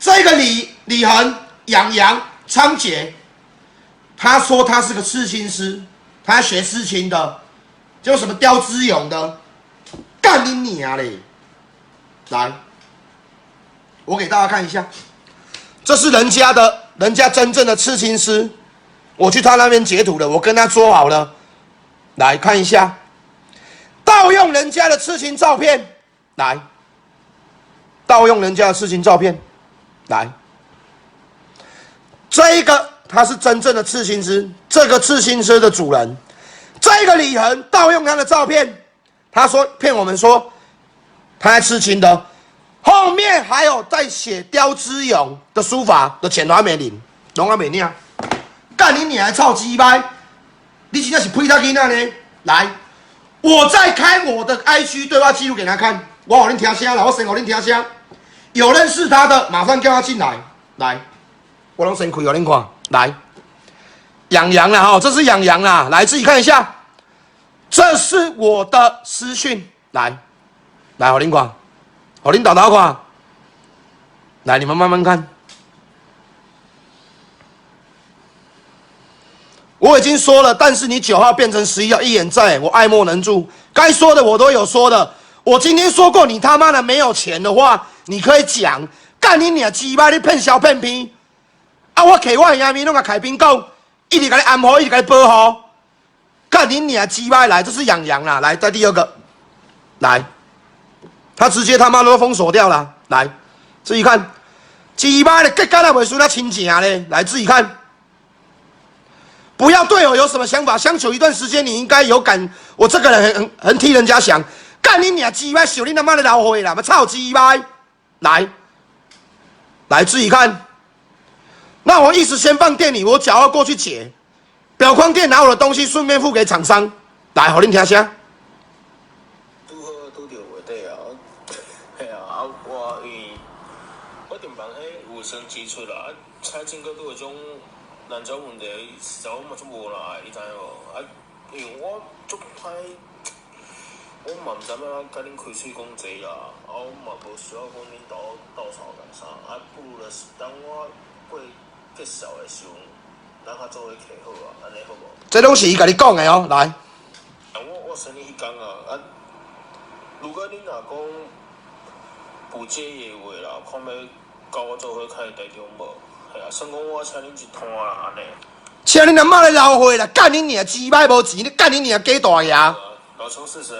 这个李恒、养羊、仓颉，他说他是个刺青师，他学刺青的，就什么雕之勇的，干你娘嘞！来，我给大家看一下，这是人家真正的刺青师，我去他那边截图的，我跟他说好了，来看一下，盗用人家的刺青照片，来，盗用人家的刺青照片，来，这一个他是真正的刺青师，这个刺青师的主人，这个李恒盗用他的照片，他说骗我们说他在刺青的。后面还有在写雕之勇的书法的钱都还没领，拢还没领，干你娘！操鸡掰！你真的是呸他囡仔呢？来，我再开我的 IG 对话记录给他看，我让恁听声啦，我先让恁听声。有认识他的，马上叫他进来。来，我拢先开给恁看。来，养羊啦哈，这是养羊啦，来自己看一下，这是我的私讯，来，我恁看。我领导看，来，你们慢慢看。我已经说了，但是你9号变成11号，一眼在，我爱莫能助。该说的我都有说的。我今天说过，你他妈的没有钱的话，你可以讲，干你娘鸡巴，你骗小骗骗。啊，我给我的兄弟弄个凯宾讲，一直给你安好，一直给你保护。干你娘鸡巴来，这是养羊啦。来，再第二个，来。他直接他妈都封锁掉了，来，自己看，鸡巴的更干那尾数那亲情嘞，来自己看，不要对我有什么想法，相处一段时间你应该有感，我这个人很替人家想，干你娘鸡巴，小你他妈的老灰啦，操鸡巴，来自己看，那我一时先放店里，我脚要过去解，表框店拿我的东西，顺便付给厂商，来，好，恁听声。生指出啦，蔡正哥都有种人走问题，实在我嘛做无啦，你知无？因为我足歹，我嘛唔知影甲恁开水讲济啦，我嘛无需要讲恁斗吵干啥，不如就是等我过结束的时候，咱较做伙客好啊，安尼好无？这拢是伊甲你讲的哦，来。我生你迄天啊，如果恁若讲不介意的话啦，看要。交我做伙开台中无？系啊，算讲我请恁一摊啦，安尼。请恁阿妈来老岁啦，干你娘鸡掰无钱，你干你娘假大爷！老邱是谁？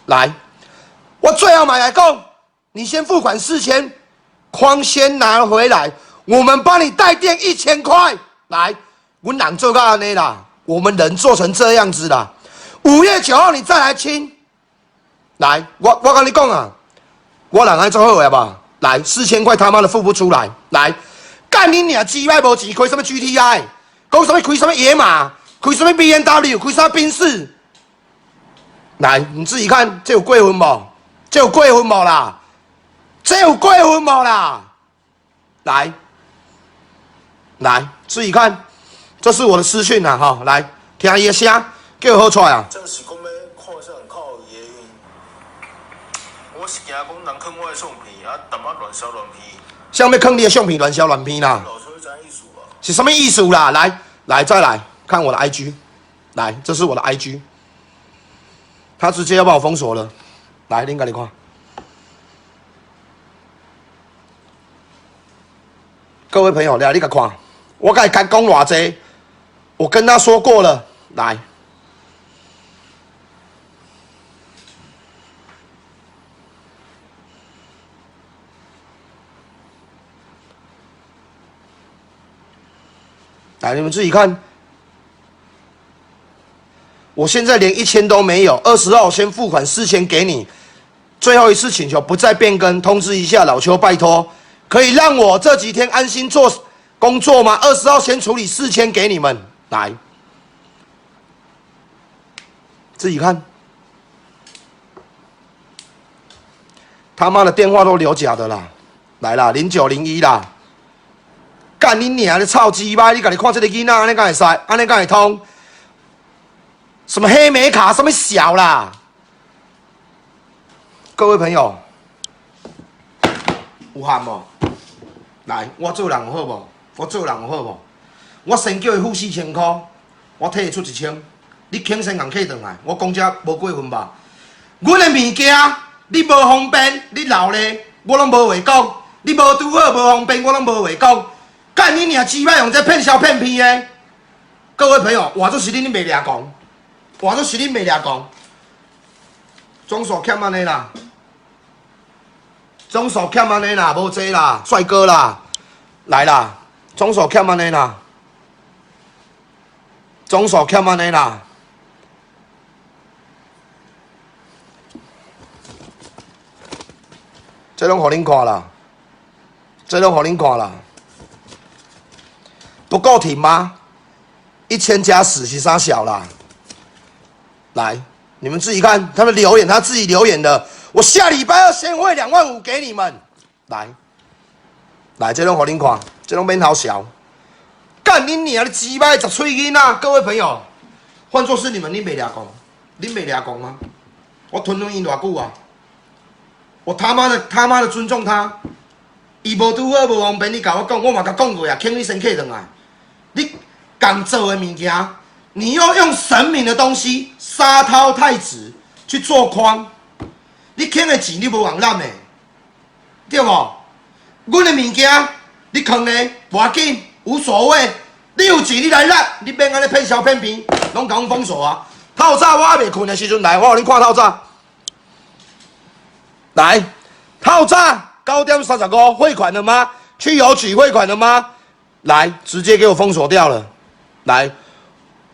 来，我最后买来讲，你先付款4000，框先拿回来，我们帮你带电1000块。来，我人做到安尼啦，我们人做成这样子啦。5月9号你再来清。来，我跟你讲啊，我人爱做好个吧。来，4000块他妈的付不出来！来，干你娘鸡掰无钱，开什么 GTI， 讲什么开什么野马，开什么 BMW， 开什么宾士。来，你自己看，这有过分无？这有过分无啦？这有过分无啦？来，自己看，这是我的私讯啊，哈，来听伊的声，叫好出来啊！正是讲要看上靠伊的，我是惊讲人坑我的相片。淡仔乱烧乱批，像要坑你的相片乱烧乱批啦，是什么意思啦？来，再来看我的 IG， 来，这是我的 IG， 他直接要把我封锁了。来，恁家你看，各位朋友，来你甲看，我甲伊讲偌济，我跟他说过了，来。来，你们自己看，我现在连1000都没有。20号先付款4000给你，最后一次请求不再变更，通知一下老邱，拜托，可以让我这几天安心做工作吗？20号先处理4000给你们，来，自己看，他妈的电话都留假的啦，来啦，0901啦。干你娘的操鸡巴！你家己看这个囡仔，安尼敢会使？安尼敢会通？什么黑莓卡，什么小啦？各位朋友，有喊无？来，我做人有好无？我做人有好无？我先叫伊付4000块，我替伊出1000，你肯先共客转来，我讲遮无过分吧？阮的物件你无方便，你老咧，我拢无话讲。你无拄好无方便，我拢无话讲。干你娘鸡巴用这骗小骗骗的！各位朋友，我就是恁袂掠讲，我就是恁袂掠讲。总数欠安尼啦，总数欠安尼啦，无济啦，帅哥啦，来啦，总数欠安尼啦，总数欠安尼啦。这拢互恁看啦，这拢互恁看啦。不够挺吗？1000加10是啥小啦？来，你们自己看，他们留言，他自己留言的。我下礼拜2先汇25000给你们。来，这拢互恁看，这拢免好笑。干恁娘的鸡巴十岁囡仔！各位朋友，换作是你们，恁袂掠讲，恁袂掠讲吗？我吞了伊偌久啊！我他妈的尊重他。伊无拄好无方便，你甲我讲，我嘛甲讲过啊，请你先客转来。你刚做的物件，你要用神明的东西，沙涛太子去做框，你欠的钱你无人揽的，对无？阮的物件你坑的无要紧，无所谓。你有钱你来揽，你免安尼骗小骗骗，拢甲阮封锁啊！透早我还未困的时阵来，我互恁看透早。来，透早9点35汇款了吗？去邮局汇款了吗？来，直接给我封锁掉了。来，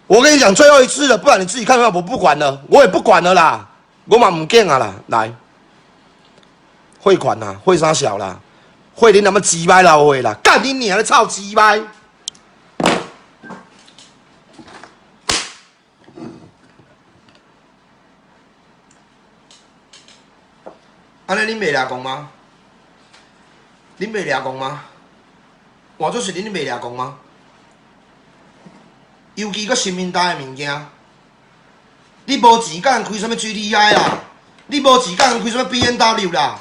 我跟你讲最后一次了，不然你自己看看，我不管了，我也不管了啦，我嘛唔见啊啦。来，汇款啦，汇啥小啦？汇恁他妈鸡掰老汇啦！干你娘的操鸡掰！安尼恁袂掠讲吗？恁袂掠讲吗？换做是恁袂掠讲吗？尤其个新民大的物件，你无钱，敢开什么 GTI 啦？你无钱，敢开什么 BMW 啦？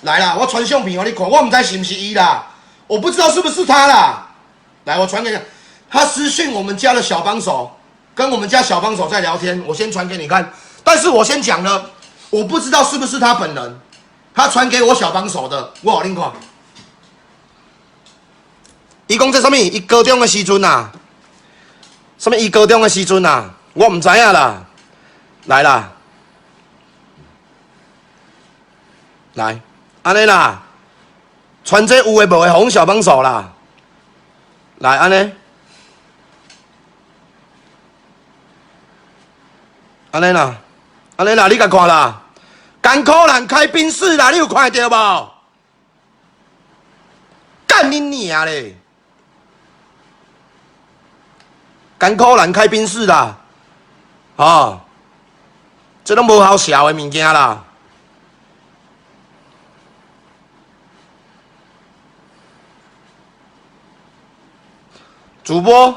来啦，我传相片给你看，我唔知是不是伊啦，我不知道是不是他啦。来，我传给你，他私讯我们家的小帮手，跟我们家小帮手在聊天，我先传给你看。但是我先讲了，我不知道是不是他本人，他传给我小帮手的，我互恁看。伊讲这什么？伊高中的时阵啊，什么？伊高中的时阵啊，我唔知影啦。来啦，来，安尼啦，传这有诶无诶，互阮小帮手啦。来，安尼，安尼啦，安尼啦，你甲看啦，艰苦人开宾士啦，你有看到无？干你娘嘞！艰苦人开宾士啦，哦，这拢无好笑的物件啦。主播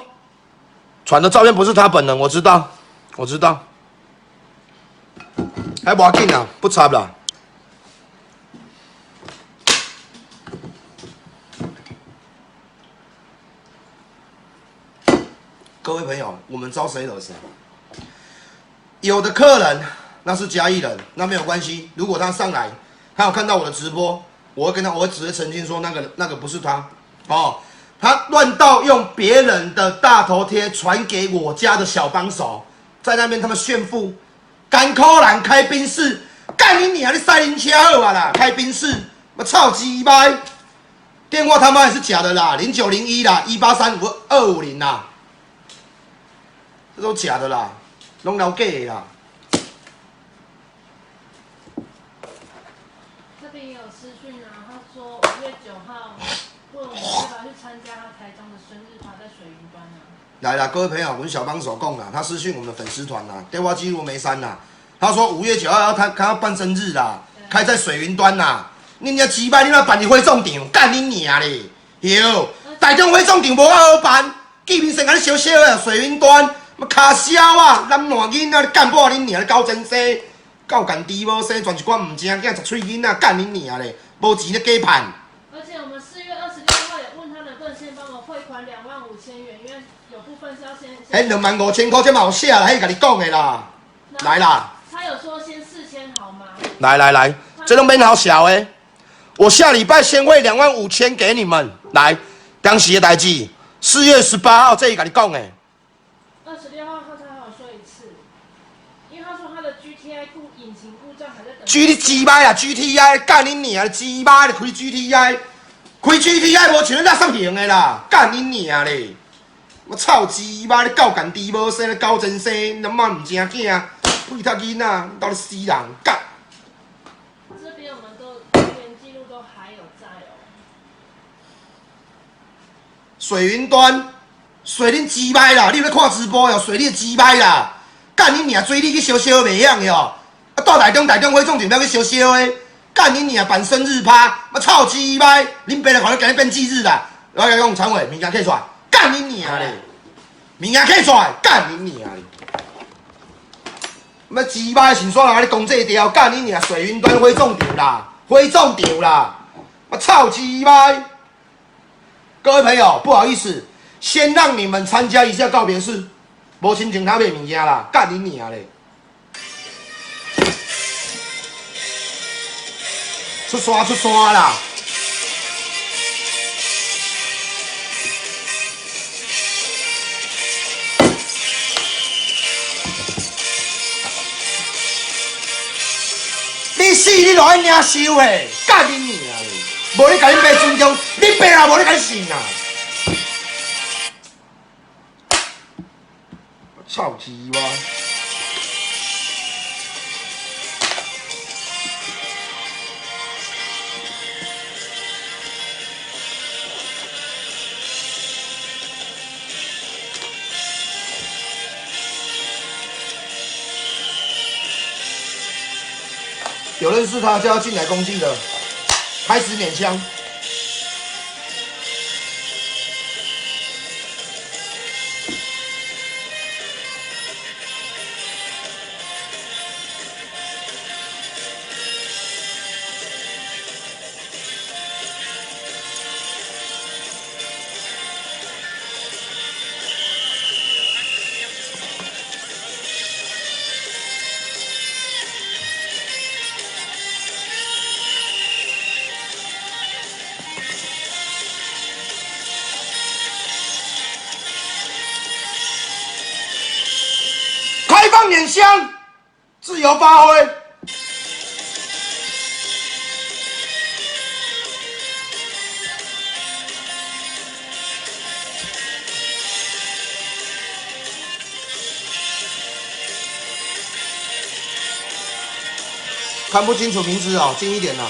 传的照片不是他本人，我知道，我知道，还无要紧啦，不插啦。各位朋友，我们招谁惹谁？有的客人那是嘉义人，那没有关系。如果他上来，他有看到我的直播，我会直接澄清说那个不是他哦。他乱盗用别人的大头贴传给我家的小帮手，在那边他们炫富，甘苦人开宾士，干你娘！你塞林车好啊啦，开宾士，我操鸡掰！电话他妈也是假的啦，0901啦，1835250啦。这都假的啦，拢了假的啦。这边也有私讯啊，他说5月9号问我们要不要去参加他台中的生日趴，在水云端啊。来啦，各位朋友，我们小帮手讲啦，他私讯我们的粉丝团啦，电话记录没删啦。他说5月9号他要办生日啦，开在水云端啦。你娘鸡巴，你那办你火葬场，干你娘嘞！哟，台中火葬场无好办，见面先甲你小小的水云端。卡痟啊，男烂囡仔，干爆恁娘！高真生，够干猪无生，全一寡唔正囝，十岁囡仔干恁娘咧，无钱咧假盼。还25000元，因为有部分是要先。迄25000块，这嘛有写啦，迄甲你讲的啦。来啦。他有说先4000好吗？来，这都免好小诶。我下礼拜先汇25000给你们。来，当时的代志，4月18号这里甲你讲诶。26号他还有说一次，因为他说他的 GTI 引擎故障还在等。G 你鸡掰啦 ，GTI 干你娘鸡掰，你开 GTI， 开 GTI 无像你那上行的啦，干你娘嘞！我操鸡掰，你搞干低无生，你搞真生，他妈唔正囝，屁他囡仔，到底死人干！这边我们都连记录都还有在哦。水云端，水恁鸡掰啦！你有咧看直播哟？水你鸡掰啦！干你娘，水你去烧烧袂样哟！啊，到台中火种就不要去烧烧的，干你娘办生日趴，我操鸡掰！恁爸来可能今日变忌日啦！我甲你讲，常伟，物件摕出来，干你娘嘞！物件摕出来，干你娘嘞！乜鸡掰先煞来你讲这条，干你娘！水云端火种场啦，火种场啦！我操鸡掰！各位朋友，不好意思，先让你们参加一下告别式，无亲情他买物件啦，干你娘嘞！出山啦！你死你就爱领收诶，干你娘嘞！无你甲恁爸尊重，你爸也无你甲你信啊！操鸡巴！有认识他就要进来攻击了，开始捻枪。开放捻香，自由发挥。看不清楚名字哦，近一点啦。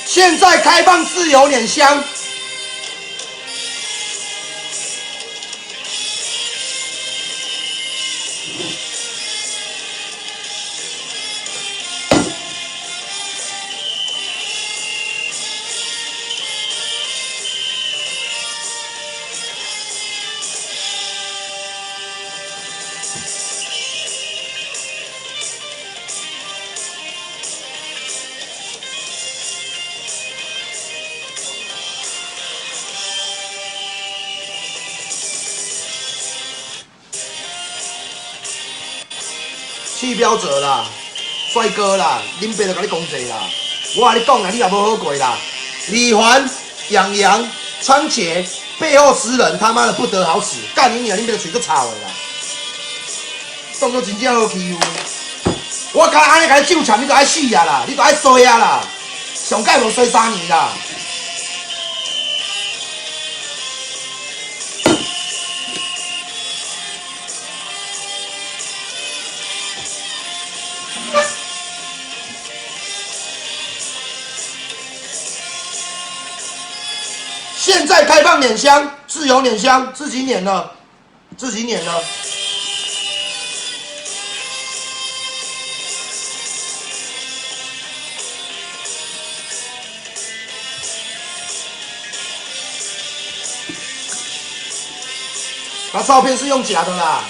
现在开放自由捻香，气标者啦，帅哥啦，恁爸就甲你讲者啦。我甲你讲啦，你也无好过啦。李环、养羊、仓颉背后私人，他妈的不得好死！干你娘，恁爸嘴都臭的啦。动作真正好欺负。我甲安尼甲你救场，你就爱死啊啦，你就爱衰啊啦。上届无衰3年啦。现在开放捻香，自由捻香，自己捻了，自己捻了。他照片是用假的啦。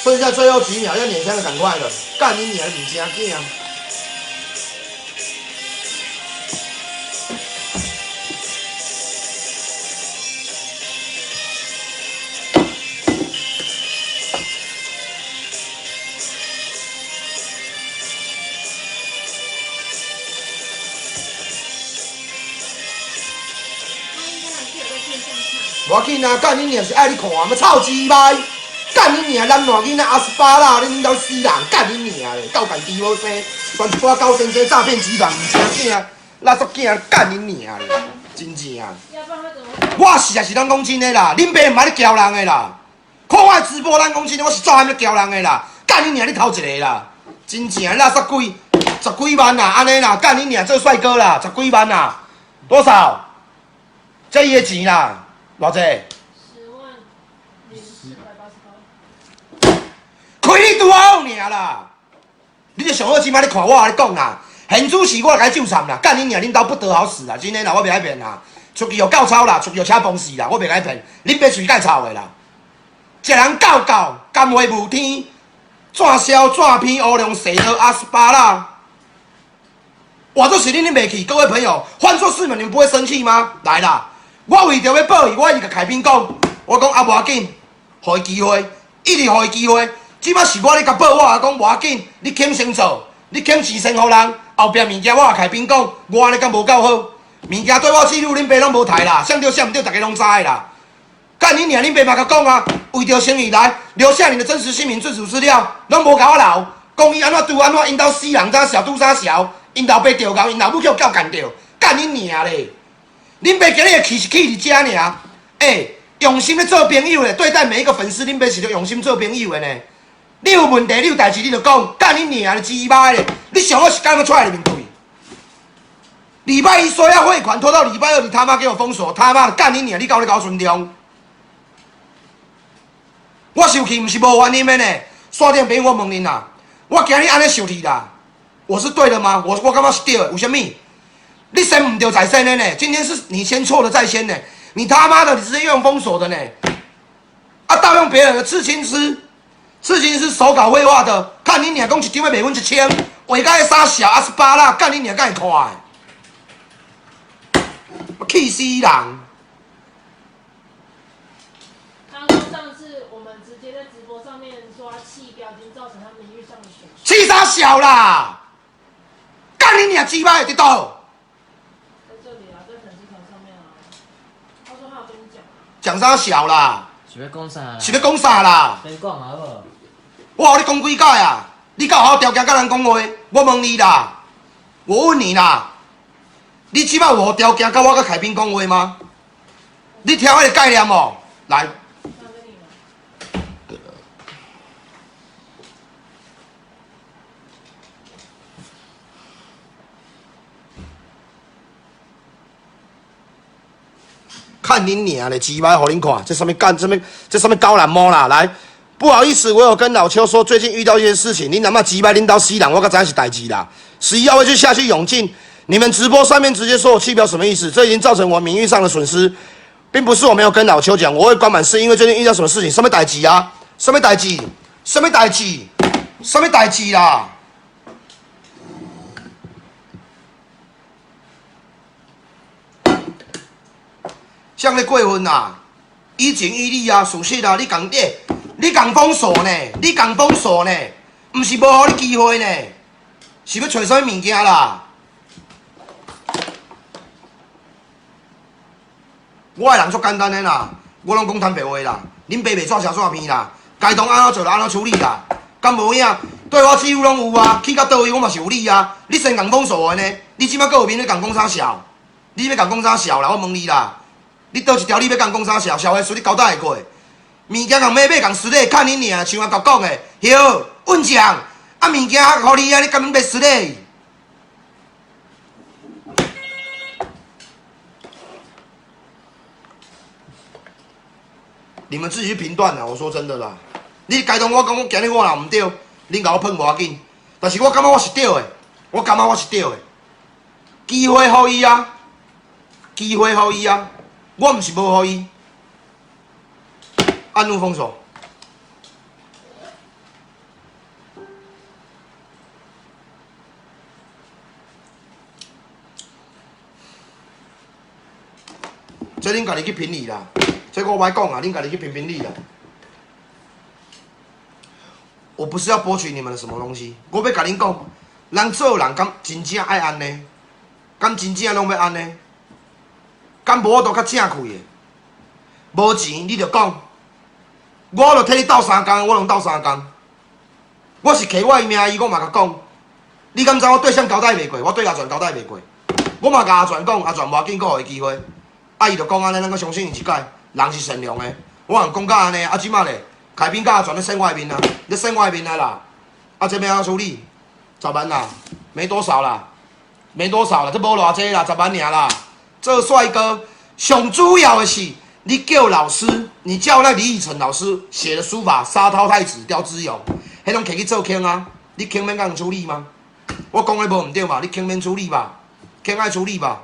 剩下最后几秒要碾香的，赶快的！干你娘的物件囝！无要紧啊，干你娘是爱你看，要臭鸡掰！干你娘！咱烂囡仔阿斯巴拉，你领导死人！干你娘嘞！够干低无生，全一挂高先生诈骗集团，唔成囝，垃圾囝！干你娘嘞！真正。我实在是咱讲真的啦，恁爸唔爱咧教人的啦。看我直播，咱讲真的，我是早还咧教人的啦。干你娘！你头一个啦！真正垃圾鬼，10几万啦，安尼啦！干你娘！做帅哥啦，10几万啦，多少？这伊的钱啦，偌济？开你拄好尔啦！你就上好即摆咧看我咧讲啦，现主是我来救惨啦，干你娘！恁兜不得好死啦，真诶啦，我袂爱骗啦，出去又够操啦，出去又车崩死啦，我袂爱骗，恁爸随介操的啦，一人教教，甘话无天，怎销怎骗乌龙蛇的阿斯巴拉，我就是恁袂去，各位朋友，换做是你们不会生气吗？来啦，我为着要保伊，我一直凯宾讲，我讲啊无要紧，互伊机会，一直互伊机会。即摆是我咧甲保，我也讲无要紧，你肯先做，你肯钱先互人，后壁物件我也开边讲，我安尼敢无够好？物件对我记录，恁爸拢无抬啦，想对想毋对，大家拢知啦。干你娘！恁爸嘛甲讲啊，为着声誉来留下你的真实姓名、自主资料，拢无甲我留，讲伊安怎拄安怎，因兜死人咋小拄啥小，因兜爸钓到，因老母叫干掉，干你娘咧！恁爸今日的气是气伫遮尔，用心咧做朋友咧，对待每一个粉丝，恁爸是着用心做朋友的呢。你有问题，你有代志，你就讲，干你娘的鸡巴咧！你想我是干要出来面对？礼拜一说要汇款，拖到礼拜二，你他妈给我封锁，他妈的干你娘！你搞你搞尊重？我生气不是无原因的呢。刷电朋友，我问恁啦，我今日安尼生气啦，我是对的吗？我感觉是对的，为什么？你先唔对在先的呢？今天是你先错了在先呢，你他妈的你直接用封锁的呢？啊，盗用别人的刺青师。刺青是手稿绘画的，看你娘讲一张要卖阮1000，画甲迄啥小阿斯巴拉，干你娘敢会看的？气死人！他说上次我们直接在直播上面说他弃标，已经造成他名誉上的损失。气啥小啦？干你娘鸡巴的倒！在这里啊，在粉丝团上面啊。他说他有跟你讲啊。讲啥小啦？是要讲啥啦？是要讲啥啦？先讲好无？我互你讲几届啊？你敢有好好条件甲人讲话？我问你啦，我问你啦，你即摆有条件甲我甲凯宾讲话吗？你听迄个概念无？来。看你娘的鸡巴，互恁看，这上面干这上面高蓝猫啦！来，不好意思，我有跟老邱说，最近遇到一些事情，恁他妈鸡巴拎到西人，我甲知影是代志啦。11号会去下去永进，你们直播上面直接说我弃标什么意思？这已经造成我名誉上的损失，并不是我没有跟老邱讲，我会关满是因为最近遇到什么事情，什么代志啊？什么代志？什么代志？什么代志啦？像咧过分啦，以情以理啊，事实啊，你共封锁呢？你共封锁呢？毋是无互你机会呢？是要找啥物物件啦？我的人足简单的啦，我拢讲坦白话啦。恁爸袂纸写片啦，该当安怎做就安怎处理啦。敢无影？对我欺负拢有啊，去到倒位我嘛是有理啊。你先共封锁的呢？你即摆搁有面咧共讲啥笑？你要共讲啥笑啦？我问你啦，你倒一条你要共讲啥笑？笑的事你交代会过？物件共买共实体，看你尔，像我讲的，哟，稳将啊物件互你啊，你甘免买实体？你们自己去评断啦。我说真的啦，你该当我讲我今日我若唔对，恁甲我喷无要紧，但是我感觉我是对的，我感觉我是对的。机会互伊啊，机会互伊啊，我唔是无互伊。按怒封锁。这恁家己去评理啦，这我歹讲啊，恁家己去评理啦。我不是要剥取你们的什么东西，我要甲恁讲，人做人敢真正爱安尼，敢真正拢要安尼，敢无我都较正气的。无钱你就讲，我就替你斗3工，我拢斗3工。我是摕我的名义，我嘛甲讲，你敢知我对谁交代袂过？我对阿全交代袂过，我嘛甲阿全讲，阿全无要紧，我互伊机会。啊，伊就讲安尼，咱搁相信伊一解，人是善良的。我人讲到安尼，啊，即马咧，开宾甲阿全咧省我的面啊，咧省我的面啊啦。啊，这要安怎处理？10万啦，没多少啦，没多少啦，这无偌济啦，10万尔啦。做帅哥，上主要的是，你叫老师，你叫那李以诚老师写的书法《沙涛太子》刁之勇，迄种摕去做坑啊，你坑免甲人处理吗？我讲的无毋对吧？你坑免处理吧，坑爱处理吧。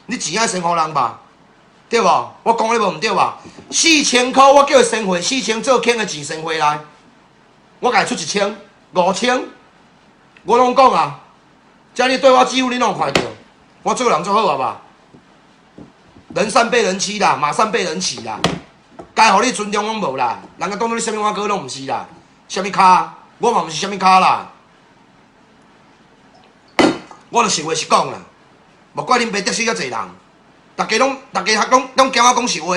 你钱爱先互人吧，对无？我讲的无毋对吧？4000块我叫伊先汇，4000做坑的钱先回来，我甲伊出1000、5000，我拢讲啊。这样你对我几乎你拢有看到，我做人足好啊吧？人善被人欺啦，马善被人骑啦，该互你尊重拢无啦，人家当作你啥物碗糕拢毋是啦，啥物卡，我嘛毋是啥物卡啦，我著实话实讲啦。莫怪恁爸得罪遐济人，大家拢惊我讲实话。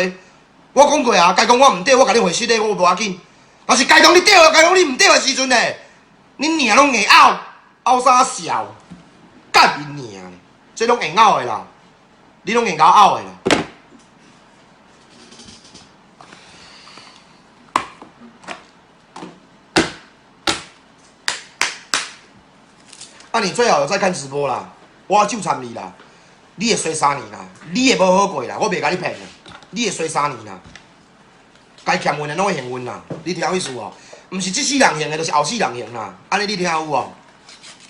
我讲过啊，该讲我毋对，我甲你回实的，我无要紧。但是该讲你对，该讲你毋对的时阵呢，恁娘拢会拗，拗啥笑？干恁娘！这拢会拗的啦，你拢会甲我拗的啦。啊，你最好有在看直播啦，我就参你啦。你会衰3年啦，你会无好过啦，我袂甲你骗啦，你会衰3年啦。该欠运的拢会还运啦，你听有意思无？毋是即世人还的，就是后世人还啦。安尼你听有无？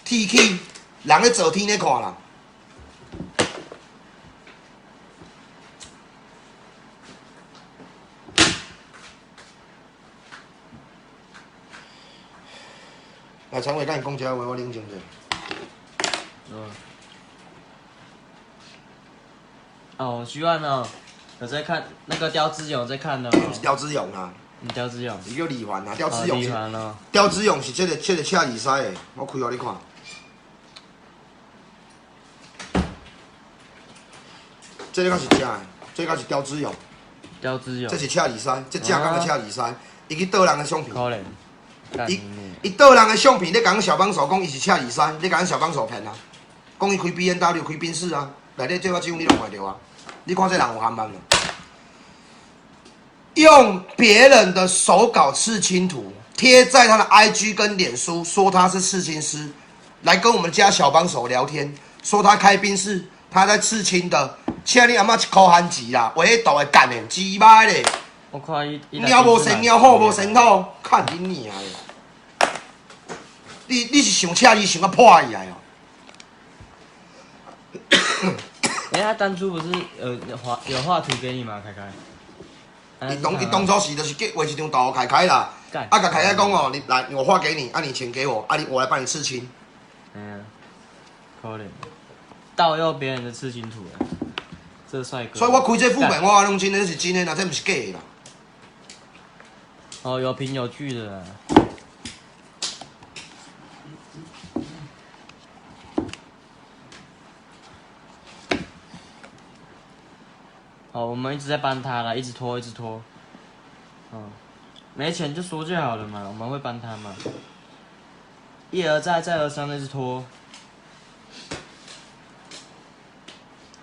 天气，人咧做天咧看啦。来，常伟，甲你讲一下话，我冷静者。哦，徐万哦，有在看那个刁之勇在看呢。是刁之勇啊，刁之勇，伊叫李环啊，刁之勇是。李环哦。刁之勇是这个车二师的，我开互你看。这个才是正的，这个才是刁之勇。刁之勇。这是车二师，这正港的车二师，伊去盗人的相片。可怜。伊盗人的相片，你讲小帮手讲伊是车二师，你讲小帮手骗啊？讲伊开 BMW 开宾士啊，内底最我几乎你拢看到啊。你看这人有憨慢无？用别人的手稿刺青图贴在他的 IG 跟脸书，说他是刺青师，来跟我们家小帮手聊天，说他开宾士，他在刺青的，请你阿妈一箍番钱啦，话迄度会干的，鸡巴咧！我看伊鸟无生鸟，虎无生虎，看你娘的！你是想车你想要破起来哦？哎，他当初不是有画图给你吗？凯凯。伊当初是就是画一张图凯凯啦，啊，甲凯凯讲哦，你来我画给你，啊，你钱给我，啊，我来帮你刺青。嗯，可怜，盗用别人的刺青图了，这帅哥。所以我开这副本，我弄真的是真的啦，这不是假的啦。哦，有凭有据的啦。哦，我们一直在帮他啦，一直拖，一直拖。没钱就说就好了嘛，我们会帮他嘛。一而再，再而三的一直拖。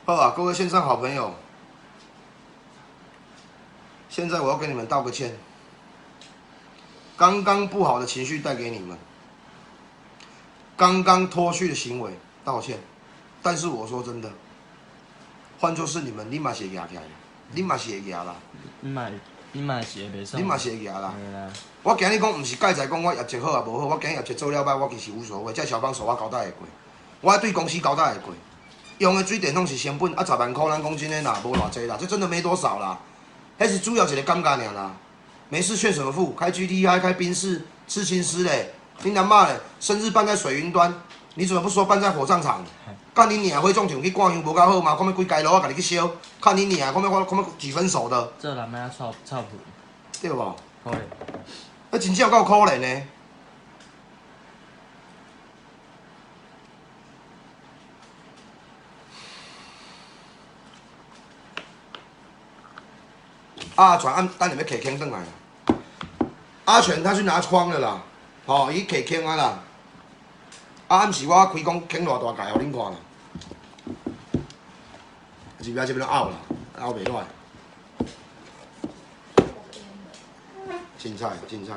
好啊，各位线上好朋友，现在我要跟你们道个歉。刚刚不好的情绪带给你们，刚刚脱序的行为道歉。但是我说真的，换作是你们，你嘛是会压起来，你嘛是会压啦。你嘛是会袂爽。你嘛是会压啦。对啦。我今日讲，唔是介在讲我业绩好啊无好，我今日业绩做了歹，我其实无所谓。这消防署我交代会过，我对公司交代会过。用的水电拢是成本10万块，咱讲真诶啦，无偌济啦，这真的没多少啦。迄是主要一个感觉尔啦。没事炫什么富？开 GTI 开宾士，刺青师嘞，你娘妈嘞！生日办在水云端，你怎么不说办在火葬场？干你娘！火葬场去挂香无较好吗？看要规街路我甲你去烧，看你娘！看要几分熟的？这人要臭屁，对无？可怜。那真正够可怜呢。阿全等下要摕坑转来啦。阿全他去拿筐了啦，吼、伊摕坑啊啦。暗时我开讲坑偌大界，互恁看啦。是不要这边拗啦，拗袂落。凊彩，凊彩。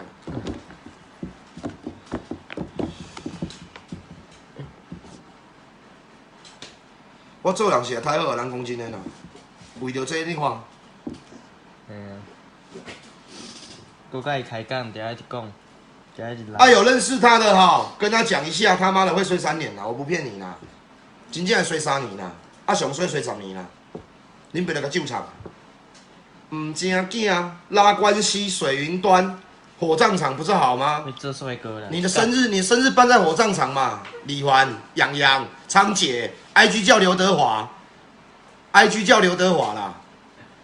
我做人是太好啊，咱讲真诶啦。为着这你看。搁甲伊开讲，等下一直讲，等下一直来。啊，有认识他的哈，跟他讲一下，他妈的会睡3年啦，我不骗你啦，真正睡3年啦，啊上睡10年啦，恁别来个救场，唔正经，拉关西水云端火葬场不是好吗？会做帅哥啦。你的生日办在火葬场嘛？李环、杨洋、昌姐 ，IG 叫刘德华，IG 叫刘德华啦。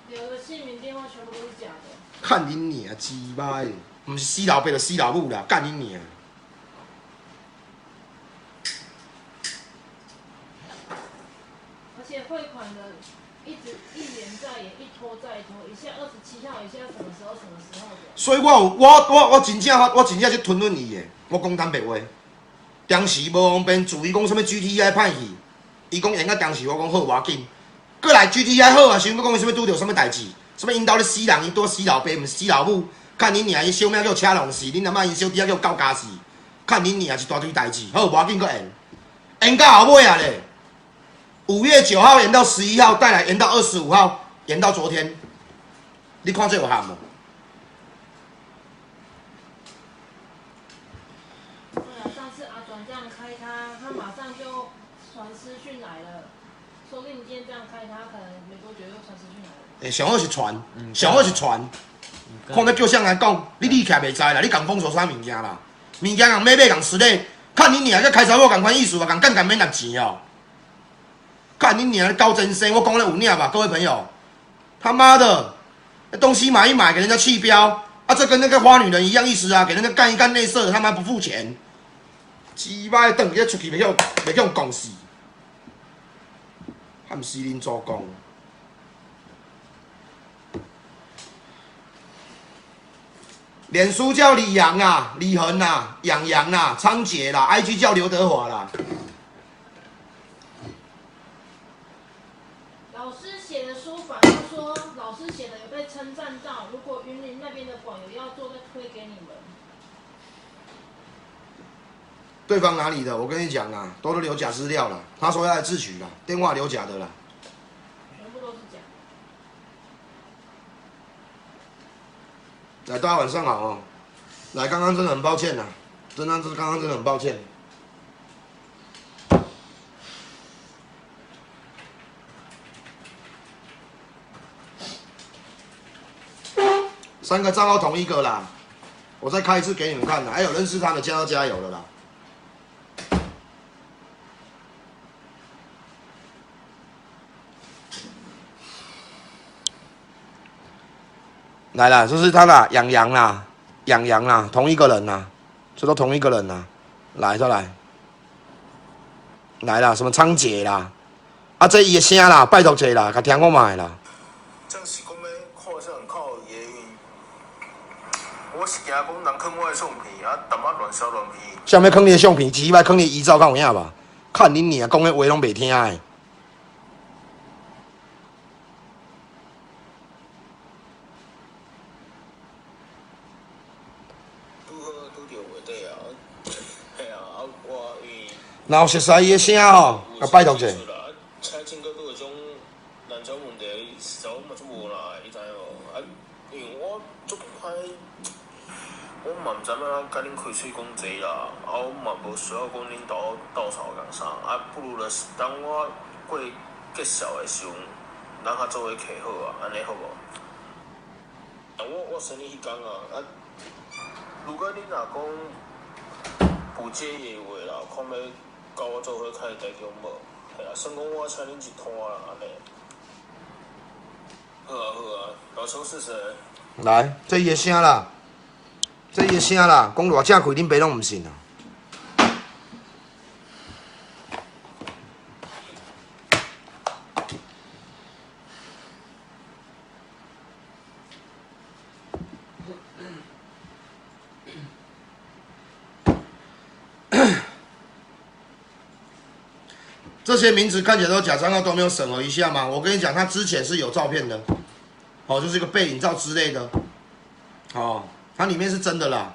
留的姓名电话全部都是假的。看你娘鸡巴的，不是死老爸就死老母啦，干你娘！而且汇款的一直一延再延，一拖再拖，一下27号，一下什么时候的。所以我真正去吞论伊的，我讲坦白话，当时无方便，注意讲什么 GTI 歹去，伊讲应该当时我讲好无要紧，过来 GTI 好啊，想要讲伊什么拄着什么代志，什么因兜咧死人，因拄死老爸，毋是死老母，看恁娘伊小命叫车龙死，恁阿妈因小弟仔叫高家死，看恁娘一大堆代志，好无要紧，搁演，演到后尾啊咧，5月9号演到11号，再来演到25号，演到昨天，你看这有喊无？对啊，上次阿转这样开他马上就传私讯来了，说不定你今天这样开他，可能没多久又传私讯来了。上好是传，上好是传。看要叫啥来讲，你起来袂知啦，你共封锁啥物件啦？物件共买共实咧，看你娘个开查某共款意思啊，共干免拿钱哦。看你娘高真生，我讲了有领吧，各位朋友，他妈的，东西买一买给人家弃标啊，这跟那个花女人一样意思啊，给人家干一干内射的，他妈不付钱，鸡巴的等下出去袂用讲死，汉死恁祖公。脸书叫李阳啊、李恒啊、杨洋啊、昌杰啦 ，IG 叫刘德华啦。老师写的书法，他说老师写的有被称赞到，如果云林那边的馆有要做，再推给你们。对方哪里的？我跟你讲啊，都留假资料了。他说要来自取啦，电话留假的啦。全部都是假。来，大家晚上好哦。来，刚刚真的很抱歉呐，刚刚真的很抱歉。3个账号同一个啦，我再开一次给你们看啦。还有认识他的加油了啦。来啦，这是他啦，杨洋啦，同一个人啦，这都同一个人啦。来，再来，来啦，什么昌姐啦，啊，这伊的声啦，拜托者啦，甲听我卖啦。正是讲要看啥人靠伊的，因为我是惊讲人坑我的相片啊，淡仔乱烧乱片。想要坑你的相片，只摆坑你遗照，敢有影吧？看恁娘讲的话拢袂听的。拄着话底啊，嘿啊，啊我因为。然后熟悉伊的声吼，甲拜托者。蔡进哥都有种人种问题，实在我嘛做无啦，你知无？啊，因为我足歹，我嘛毋知影甲恁开喙讲济啦，啊，我嘛无需要讲恁斗吵共啥，啊，不如就是当我过结束的时候，咱较做伙客好啊，安尼好无？啊，我生日迄天啊，如果你若讲不介意的话啦，看要甲我做伙开台中无？系啊，算讲我请恁一摊啦，安尼。好啊好啊，老邱试试。来，这伊的声啦，这伊的声啦，讲偌正开，恁爸拢毋信啊。这些名字看起来都假账号，都没有审核一下吗？我跟你讲，他之前是有照片的，哦，就是一个背影照之类的，哦，它里面是真的啦。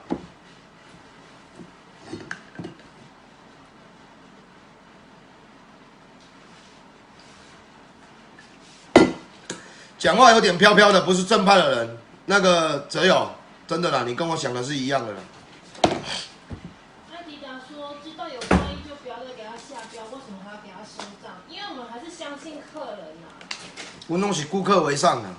讲话有点飘飘的，不是正派的人。那个泽友，真的啦，你跟我想的是一样的啦。艾迪达说，知道有争议就不要再给他下标，为什么还要给他收账？因为我们还是相信客人呐。阮拢是顾客为上啊。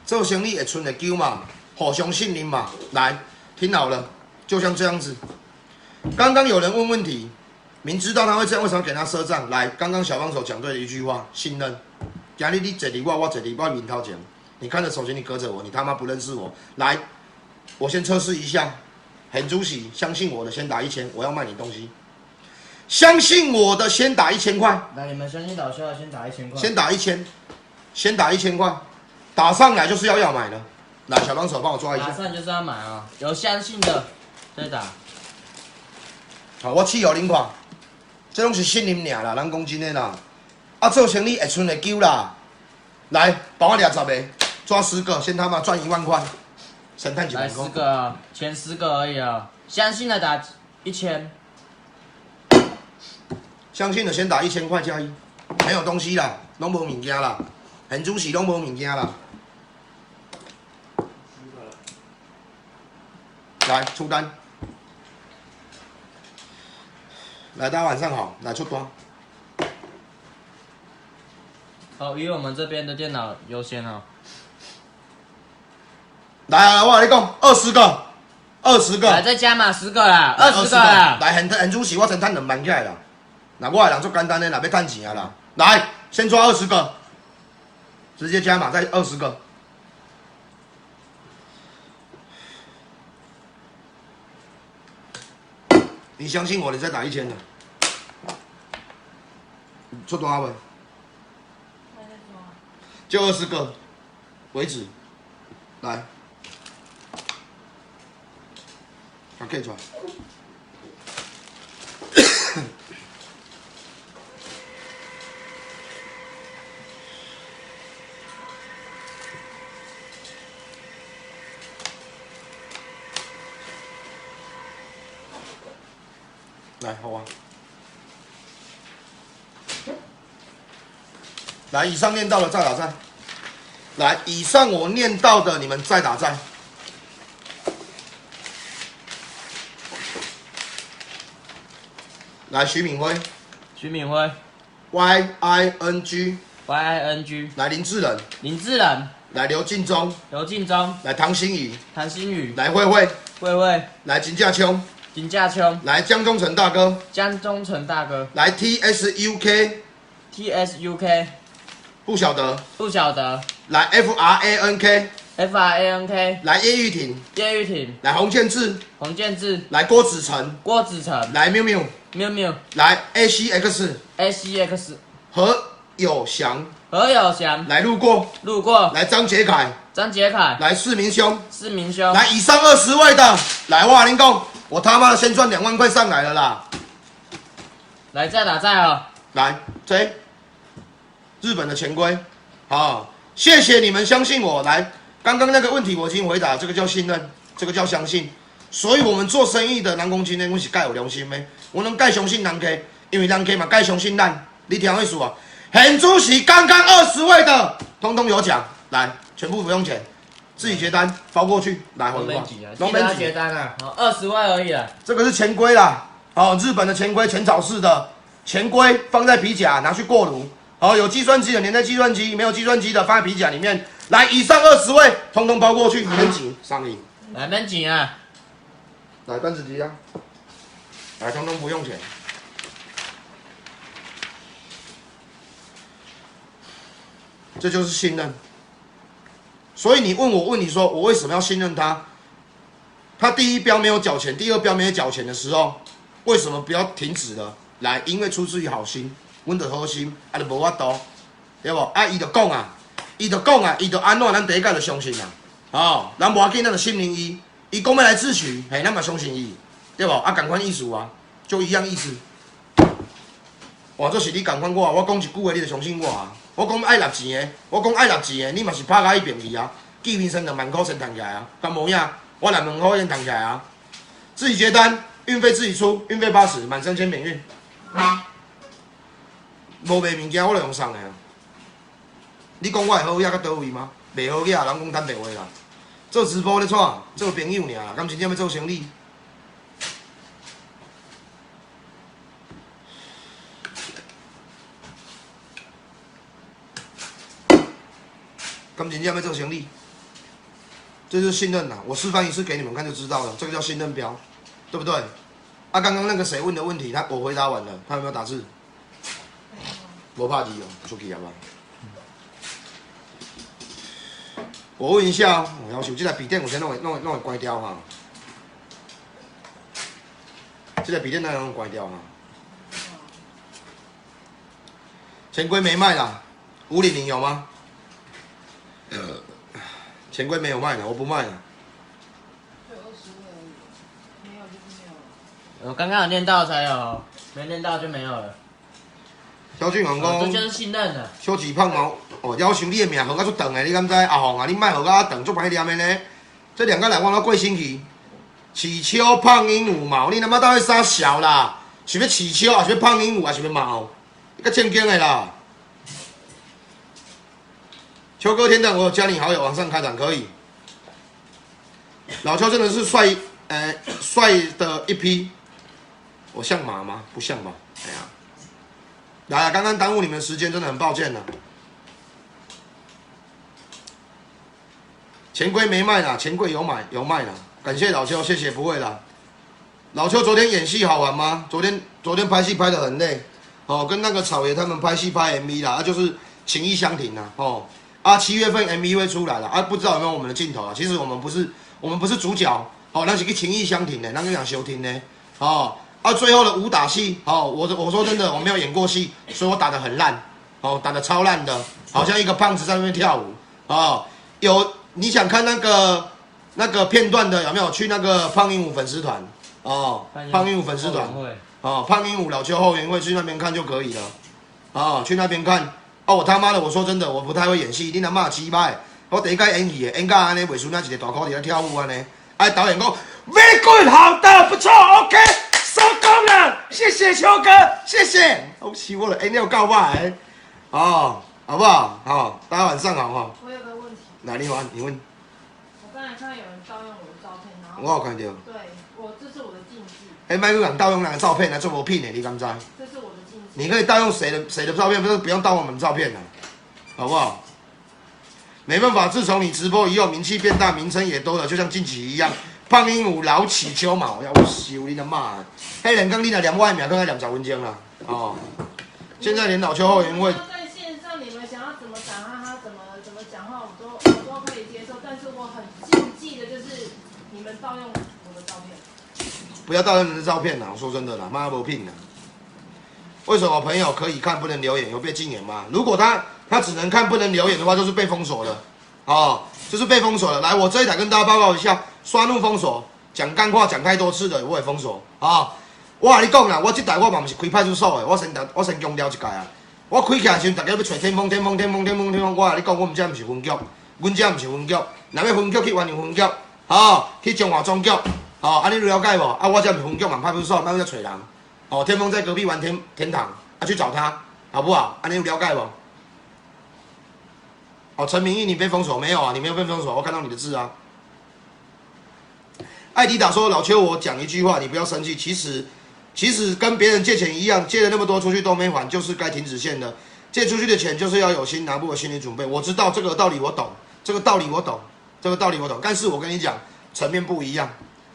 做生意会存会久嘛，互相信任嘛。来，听好了，就像这样子。刚刚有人问问题，明知道他会这样，为什么给他赊账？来，刚刚小帮手讲对了一句话：信任。今日你坐伫我坐伫我面头前，你看着手机，你隔着我，你他妈不认识我。来，我先测试一下。很主席，相信我的先打1000，我要卖你东西。相信我的先打1000块。来，你们相信老肖的先打1000块。先打1000，先打1000块，打上来就是要买的。来，小帮手帮我抓一下。打上就是要买啊，有相信的再打。好，我汽油零款，这拢是信任尔啦，人讲真的啦。啊，做生意会存会久啦。来，帮我抓10个，抓10个，先他妈赚1万块，神探9来万10个啊，前10个而已啊。相信的打1000，相信的先打1000块加1，没有东西啦，拢无物件啦，很主席拢无物件啦。来出单，来大家晚上好，来出单。好，以我们这边的电脑优先哦。来，我跟你讲，20个，20个。来，再加码10个啦，20个啦。来，很主席，我先赚2万起来啦。那我的人足简单的，那要赚钱啊啦。来，先抓20个，直接加码再20个。你相信我，你再打1000的。出多少本？就20个为止。来，把 K 出来。来，好啊。来，以上念到的再打再。来，以上我念到的，你们再打再。来，徐敏辉徐敏辉，YING。 ，YING。来，林志仁。林志仁。来，刘敬忠。刘敬忠。来，唐新宇。谭新宇。来，慧慧。慧慧。来，金架秋。金架秋。来，江中诚大哥。江中诚大哥。来 ，TSUK。TSUK。不晓得。不晓得。来 ，FRANK。FRANK。来，叶玉婷。叶玉婷。来，洪建志。洪建志。来，郭子成。郭子成。来，缪缪。缪缪。来 ，ACX。ACX。何有祥。何有祥，来路过，路过，来张杰凯，张杰凯，来世明兄，世明兄，来以上20位的，来我跟你讲，我他妈的先赚2万块上来了啦！来再打再哦。来，这日本的钱龟，好，谢谢你们相信我。来，刚刚那个问题我已经回答，这个叫信任，这个叫相信。所以我们做生意的人讲真的，我是介有良心的，我能介相信人客，因为人客嘛介相信咱。你听意思啊？很主席刚刚20位的，通通有奖，来，全部不用钱，自己结单包过去，来回吧。龙门结单啊，好，20位而已啊。这个是钱龟啦，哦，日本的钱龟，浅草式的钱龟放在皮夹拿去过炉，好，有计算机的粘在计算机，没有计算机的放在皮夹里面。来，以上20位通通包过去，免钱上瘾。来免钱啊！来单子机啊，来，通通不用钱。这就是信任。所以你问你说我为什么要信任他？他第一标没有缴钱，第二标没有缴钱的时候，为什么不要停止了？来，因为出自于好心，阮就好心，啊就无法度，对不？啊，伊就讲啊，伊就安怎，咱第一个就相信啦。哦，咱无要紧，咱就信任伊。伊讲要来自取，嘿，咱嘛相信伊，对不？啊，同款意思啊，就一样意思。哇，这是你同款我讲一句话，你就相信我啊。我讲爱拿钱的，我讲爱拿钱的，你嘛是拍甲伊便宜啊，记名生2万块先赚起来啊，干无影，我2万块先赚起来啊。自己结单，运费自己出，运费80，满3000免运。无卖物件我就用送的啊。你讲我会好野到倒位吗？袂好野，人讲坦白话啦。做直播咧创，做朋友尔，敢真正要做生意？敢真正要做生意？这就是信任啦。我示范一次给你们看就知道了，这个叫信任标，对不对？啊，刚刚那个谁问的问题，我回答完了，他有没有打字？无拍字哦，出去啊吧。我问一下哦，我要求这台笔电有先弄会关掉哈。这台笔电弄关掉哈。钱龟没卖啦，500有吗？钱龟没有卖了，我不卖了。就20位而已，没有就是没有了。我刚刚有念到才有，没念到就没有了。萧俊宏讲，这就是信任的。小鸡胖毛，哦，要求你的命好到足长的，你敢知？阿红啊，你卖好到长，足歹念的呢。这2个来我都过星期。起秋胖鹦鹉毛，你他妈到底啥小啦？是要起秋，还是要胖鹦鹉，还是要毛？你个正经的啦！秋哥天等，我有加你好友，往上开展可以。老邱真的是帅的一批。我像马吗？不像吧？哎呀。来，刚刚耽误你们时间，真的很抱歉了。钱龟没卖啦，钱柜有卖啦。感谢老邱，谢谢，不会啦。老邱昨天演戏好玩吗？昨天拍戏拍得很累，哦，跟那个草爷他们拍戏拍 MV 啦，就是情意相挺啦，哦，啊7月份 MV 会出来了，啊不知道有没有我们的镜头啊？其实我们不是主角，哦，那是个情意相挺的，那个想收听的，哦。啊，最后的武打戏，哦，我说真的，我没有演过戏，所以我打得很烂，哦，打得超烂的，好像一个胖子在那边跳舞，哦，你想看那个片段的有没有？去那个胖鹦鹉粉丝团，哦，胖鹦鹉粉丝团，哦，胖鹦鹉老邱后援会去那边看就可以了，哦，去那边看，哦，我他妈的，我说真的，我不太会演戏，你他妈鸡巴，我第一届演戏的，演到安尼，袂输那一个大块伫咧跳舞安尼，哎，导演讲 very good， 好的，不错 ，OK。收工了，谢谢秋哥，谢谢。好欺负了，哎，你有告白，哦，好不好？好，大家晚上好哈。我有个问题。哪里你问。我刚才看到有人盗用我的照片，然后。我有看到。对，这是我的禁忌。哎，麦克讲盗用那个照片来做无骗的，你敢知？这是我的禁忌。你可以盗用谁的照片，不用盗我们的照片了，好不好？没办法，自从你直播以后，名气变大，名称也多了，就像近期一样。胖鹦鹉老起秋毛，要修你的妈！黑人刚你那2万秒，刚才20分钟了哦。现在连老邱后援会在线上，你们想要怎么打他怎么讲话，我都可以接受，但是我很禁忌的就是你们盗用我的照片。不要盗用人的照片啦！我说真的啦，妈不聘啦。为什么朋友可以看不能留言？有被禁言吗？如果他他只能看不能留言的话，就是被封锁了，哦，就是被封锁了。来，我这一台跟大家报告一下，刷怒封锁，讲干话讲太多次的，我也封锁啊。我跟你讲啦，我这台我嘛不是开派出所的，我先强调一下啊。我开起来时，大家要找天风，我跟你讲，我们这不是分局，阮这不是分局，若要分局去原阳分局，哦，去中华总局，哦，安尼了解无？啊，我这不是分局嘛，派出所，莫再找人。哦，天风在隔壁玩天堂，啊，去找他，好不好？安尼有了解无？哦，陈明义，你被封锁没有啊？你没有被封锁，我看到你的字啊。艾迪达说：“老邱，我讲一句话，你不要生气。其实跟别人借钱一样，借了那么多出去都没还，就是该停止欠的。借出去的钱就是要有心拿，不有心理准备。我知道这个道理，我懂，这个道理我懂。但是我跟你讲，层面不一样。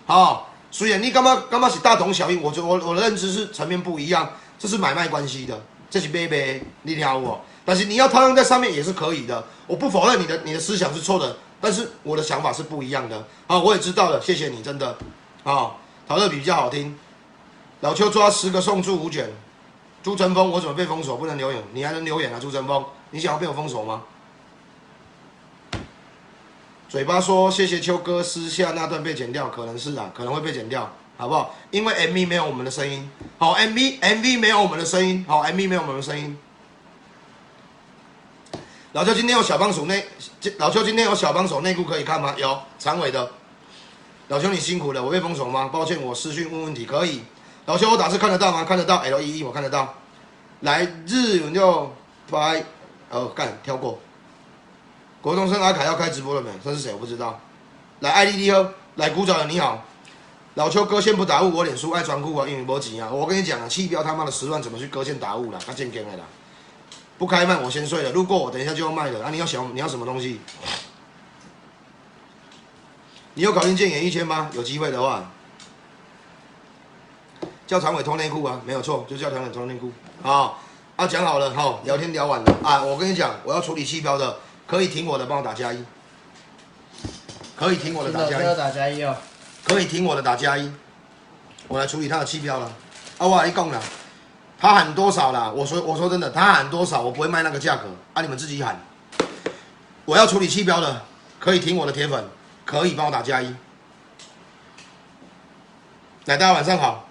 好，虽然你干嘛是大同小异，我的认知是层面不一样，这是买卖关系的，这是买卖，你听我。但是你要套用在上面也是可以的。我不否认你的思想是错的，但是我的想法是不一样的。好，我也知道了，谢谢你，真的。好，陶乐比较好听。老邱抓10个送出5卷，朱成峰，我怎么被封锁？不能留言，你还能留言啊？朱成峰，你想要被我封锁吗？嘴巴说谢谢邱哥，私下那段被剪掉，可能是啊，可能会被剪掉，好不好？因为 MV 没有我们的声音，好 MV 没有我们的声音，好 MV 没有我们的声音。老邱今天有小帮手内裤可以看吗？有长尾的。老邱你辛苦了，我被封锁吗？抱歉，我私讯问问题可以。老邱，我打字看得到吗？看得到 ，L11 我看得到。来，日文就拍，干跳过。国中生阿凯要开直播了没？这是谁？我不知道。来，艾丽丽呵，来古早人你好。老邱哥先不打雾，我脸书爱穿裤啊，因为没钱啊。我跟你讲啊，气标他妈的10万怎么去割线打雾啦？他健康的啦。不开卖我先睡了，路过我等一下就要卖的啊！你要什么东西？你有考虑建演1000吗？有机会的话。叫常委脱内裤啊，没有错，就叫常委脱内裤。好，啊讲好了，好，聊天聊完了啊，我跟你讲，我要处理气标的，可以挺我的，帮我打加1。可以挺我的打加1。打加1哦。可以挺我的打加1。我来处理他的气标了。啊，我跟你讲啦，他喊多少啦？我说真的，他喊多少，我不会卖那个价格啊，你们自己喊。我要处理气标的，可以挺我的铁粉，可以帮我打加1。来，大家晚上好。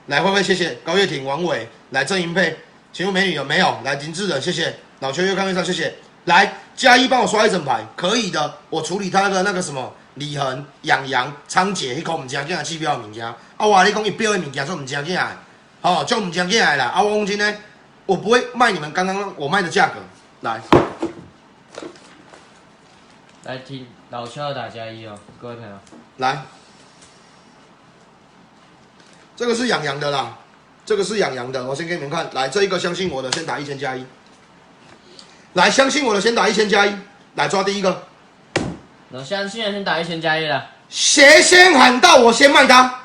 来，慧慧，谢谢高月挺、王伟，来郑银佩，请问美女有没有？来林志仁，谢谢老邱越看越上，谢谢。来加1帮我刷一整排，可以的，我处理他的那个什么李恒、养羊、仓姐，迄个唔正经的气标的物件。啊，我跟你讲，伊标的物件做唔正经的，哦，做唔正经的啦。啊，我讲真的，我不会卖你们刚刚我卖的价格。来，来听老邱打加1哦，各位朋友。来。这个是养羊的啦，这个是养羊的，我先给你们看。来，这一个相信我的，先打1000加1。来，相信我的，先打1000加1。来，抓第一个。我相信的先打1000加1了。谁先喊到我先卖他？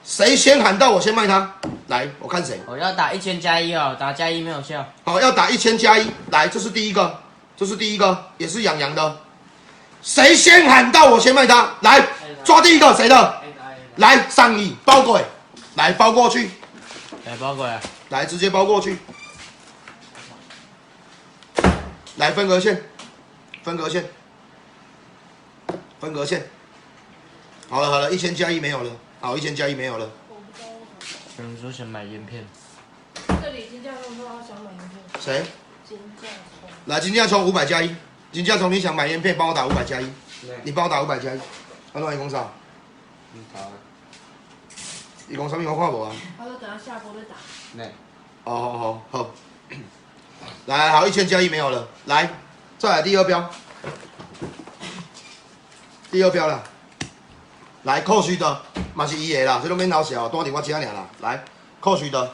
谁先喊到我先卖他？来，我看谁。我要打1000加1哦，打加1没有效。好，要打1000加1。来，这是第一个，也是养羊的。谁先喊到我先卖他？来，抓第一个，谁的？来上亿包过来，来包过去，来包过来，来直接包过去，来分隔线，分隔线，好了，1000加1没有了，好，1000加1没有了。有人说想买烟片，这里金价聪说他想买烟片。谁？金价聪。来金价聪500加1，金价聪你想买烟片，帮我打500加1，你帮我打500加1，他说你讲啥？伊讲啥物我看无啊？他说等下下播再打。对。好。来，好，1000加1没有了。来，再来第二标。啦。来，扣虚的，嘛是伊的啦，所以都免闹笑，单伫我遮尔啦。来，扣虚的，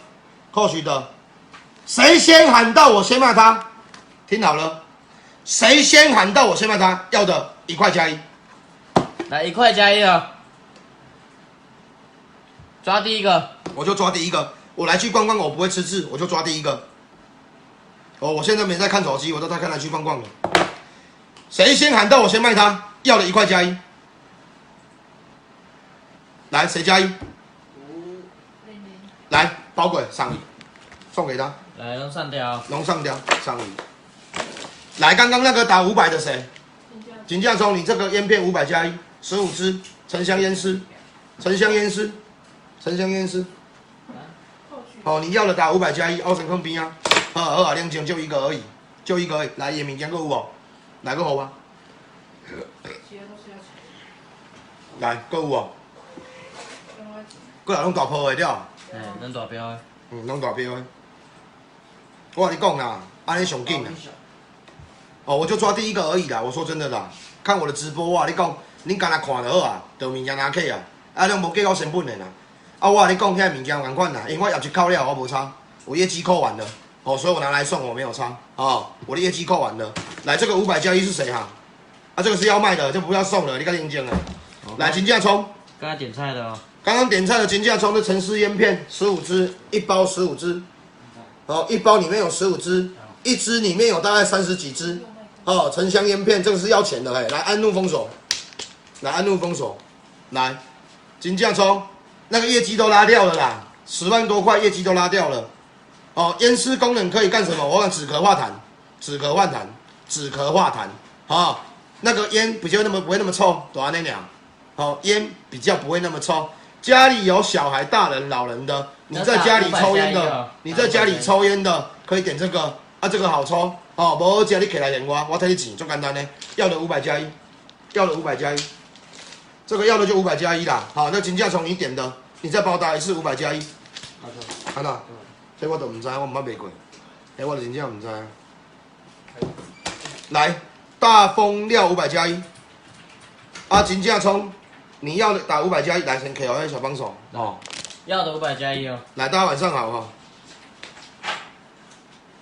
谁先喊到我先卖他？听好了，谁先喊到我先卖他？要的1块加1。来1块加1哦。抓第一个，我就抓第一个。我来去逛逛，我不会吃字，我就抓第一个。哦，我现在没在看手机，我都在看来去逛逛了。谁先喊到我先卖他？要的1块加1。来，谁加1？500。来，包鬼上送给他。来弄上条，上上来，刚刚那个打500的谁？金价中，你这个烟片500加1 ，15支，沉香烟丝，沉香烟丝，沉香烟丝。哦，你要的打500加1，凹成空边啊。好啊，冷静，就一个而已，就一个而已。来，伊物件搁有无？来个好啊。来，搁有无？搁来拢大铺的了。拢大标的。拢大标的。我跟你讲啦，安尼上紧啦。哦，我就抓第一个而已啦。我说真的啦，看我的直播啊，你讲，恁干那看就好啊，就物件拿去啊，啊，恁无计较成本的啦。啊，我跟你讲，遐物件同款啦，因为我业绩扣了，我无差，我业绩扣完了，哦，所以我拿来送，我没有差，哦，我的业绩扣完了。来，这个500加1是谁哈？啊，这个是要卖的，就不要送了，你看认真了。来，金价葱。刚才点菜的哦。刚刚点菜的金价葱是城市烟片，15支，一包15支，哦，一包里面有15支，一支里面有大概30几支。哦，沉香烟片，这个是要钱的哎！来，安怒封锁，来，安怒封锁，来，金价葱，那个业绩都拉掉了啦，10万多块业绩都拉掉了。哦，烟丝功能可以干什么？我讲止咳化痰，止咳化痰，止咳化痰。哦，那个烟比较不会那么臭，多安那两。哦，烟比较不会那么臭。家里有小孩、大人、老人的，你在家里抽烟的，你在家里抽烟的可以点这个啊，这个好抽。哦，无好食你起来连我替你钱，最简单呢。要的500加1，要的500加1，这个要的就500加1啦。好，那金价从你点的，你再帮我打一次500加1。看到？这我都唔知，我唔捌卖过。我就真正唔知。来，大风料500加1。啊，金价从你要的打500加1，来先 K 那小帮手。哦，要的500加1哦。来，大家晚上好哈。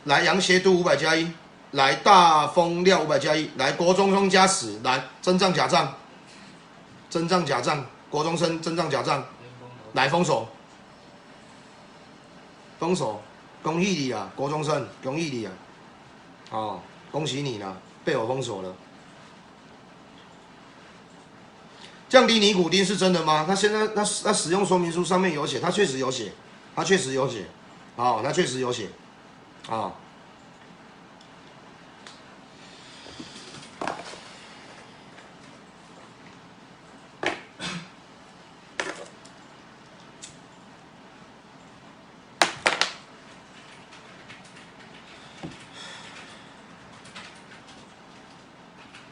来，羊蝎肚500加1。来大风料500加1，来国中生加10，来真账假账，真账假账，国中生真账假账，来封锁，封锁，恭喜你啊，国中生，恭喜你啊，哦，恭喜你啦，被我封锁了。降低尼古丁是真的吗？它现在它使用说明书上面有写，它确实有写，它确实有写，哦，它确实有写，啊。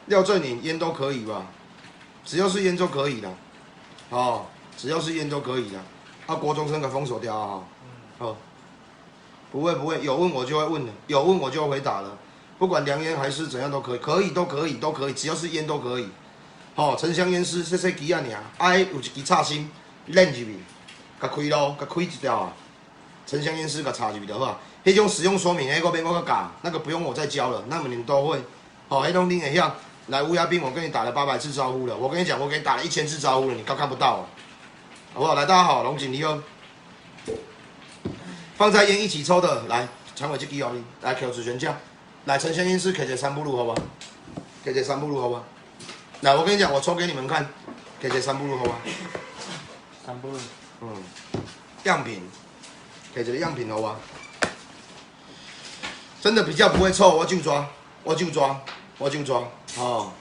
廖正宁烟都可以吧，只要是烟就可以了，哦，只要是烟都可以了。啊，国中生给封锁掉啊，哦，不会，有问我就会问的，有问我就会回答了，不管凉烟还是怎样都可以，都可以，只要是烟都可以。哦，沉香烟丝细机啊尔，啊，有一支插芯链入去，甲开咯，甲开一条啊，沉香烟丝甲插入去就好啊。迄种使用说明，我免我教，那个不用我再教了，那么你们都会。哦，迄种你会晓。来，乌鸦兵，我跟你打了800次招呼了。我跟你讲，我给你打了1000次招呼了，你刚看不到、啊，好不好？来，大家好，龙井你好。放在烟一起抽的，来，常委这支哦，来 Q 指全价，来沉香烟丝 K 这3步路，好吧 ？K 这3步路，好吧？来，我跟你讲，我抽给你们看 ，K 这3步路，好吧3步路，样品，K 这个样品，好吧？真的比较不会臭，我就抓。哦，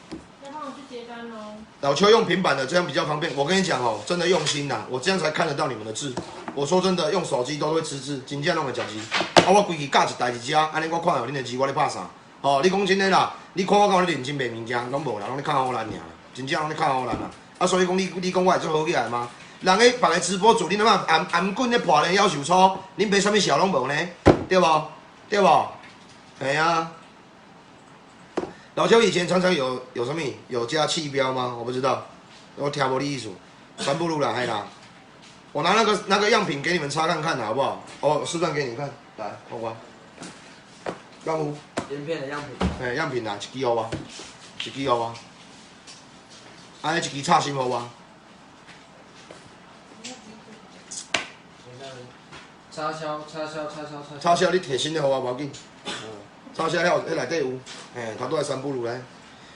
再帮我去接单哦。老邱用平板的，这样比较方便。我跟你讲哦，真的用心啦，我这样才看得到你们的字。我说真的，用手机都会吃字，真正拢会食字。啊，我规矩教一台一只，安尼我看到恁的字，我咧拍啥？哦，你讲真的啦，你看我敢有咧认真卖物件，拢无啦，拢咧看好咱尔，真正拢咧看好咱啦。啊，所以讲你讲我会做好起来吗？人个别个直播主，恁他妈颔棍咧破咧要求粗，恁买啥物小拢无呢？对不？对不？哎呀。老邱以前常常有什么有加气标吗？我不知道，我听不懂意思。3步路啦，嘿啦，我拿那个样品给你们擦看看好不好？我示范给你看，来，好吧。干糊。烟片的样品。样品啦，一支好吧，一支好吧。安尼一支插芯好吧？插销，插销你摕新的好啊，无要紧。插销了，迄内底有，头拄来3步路来。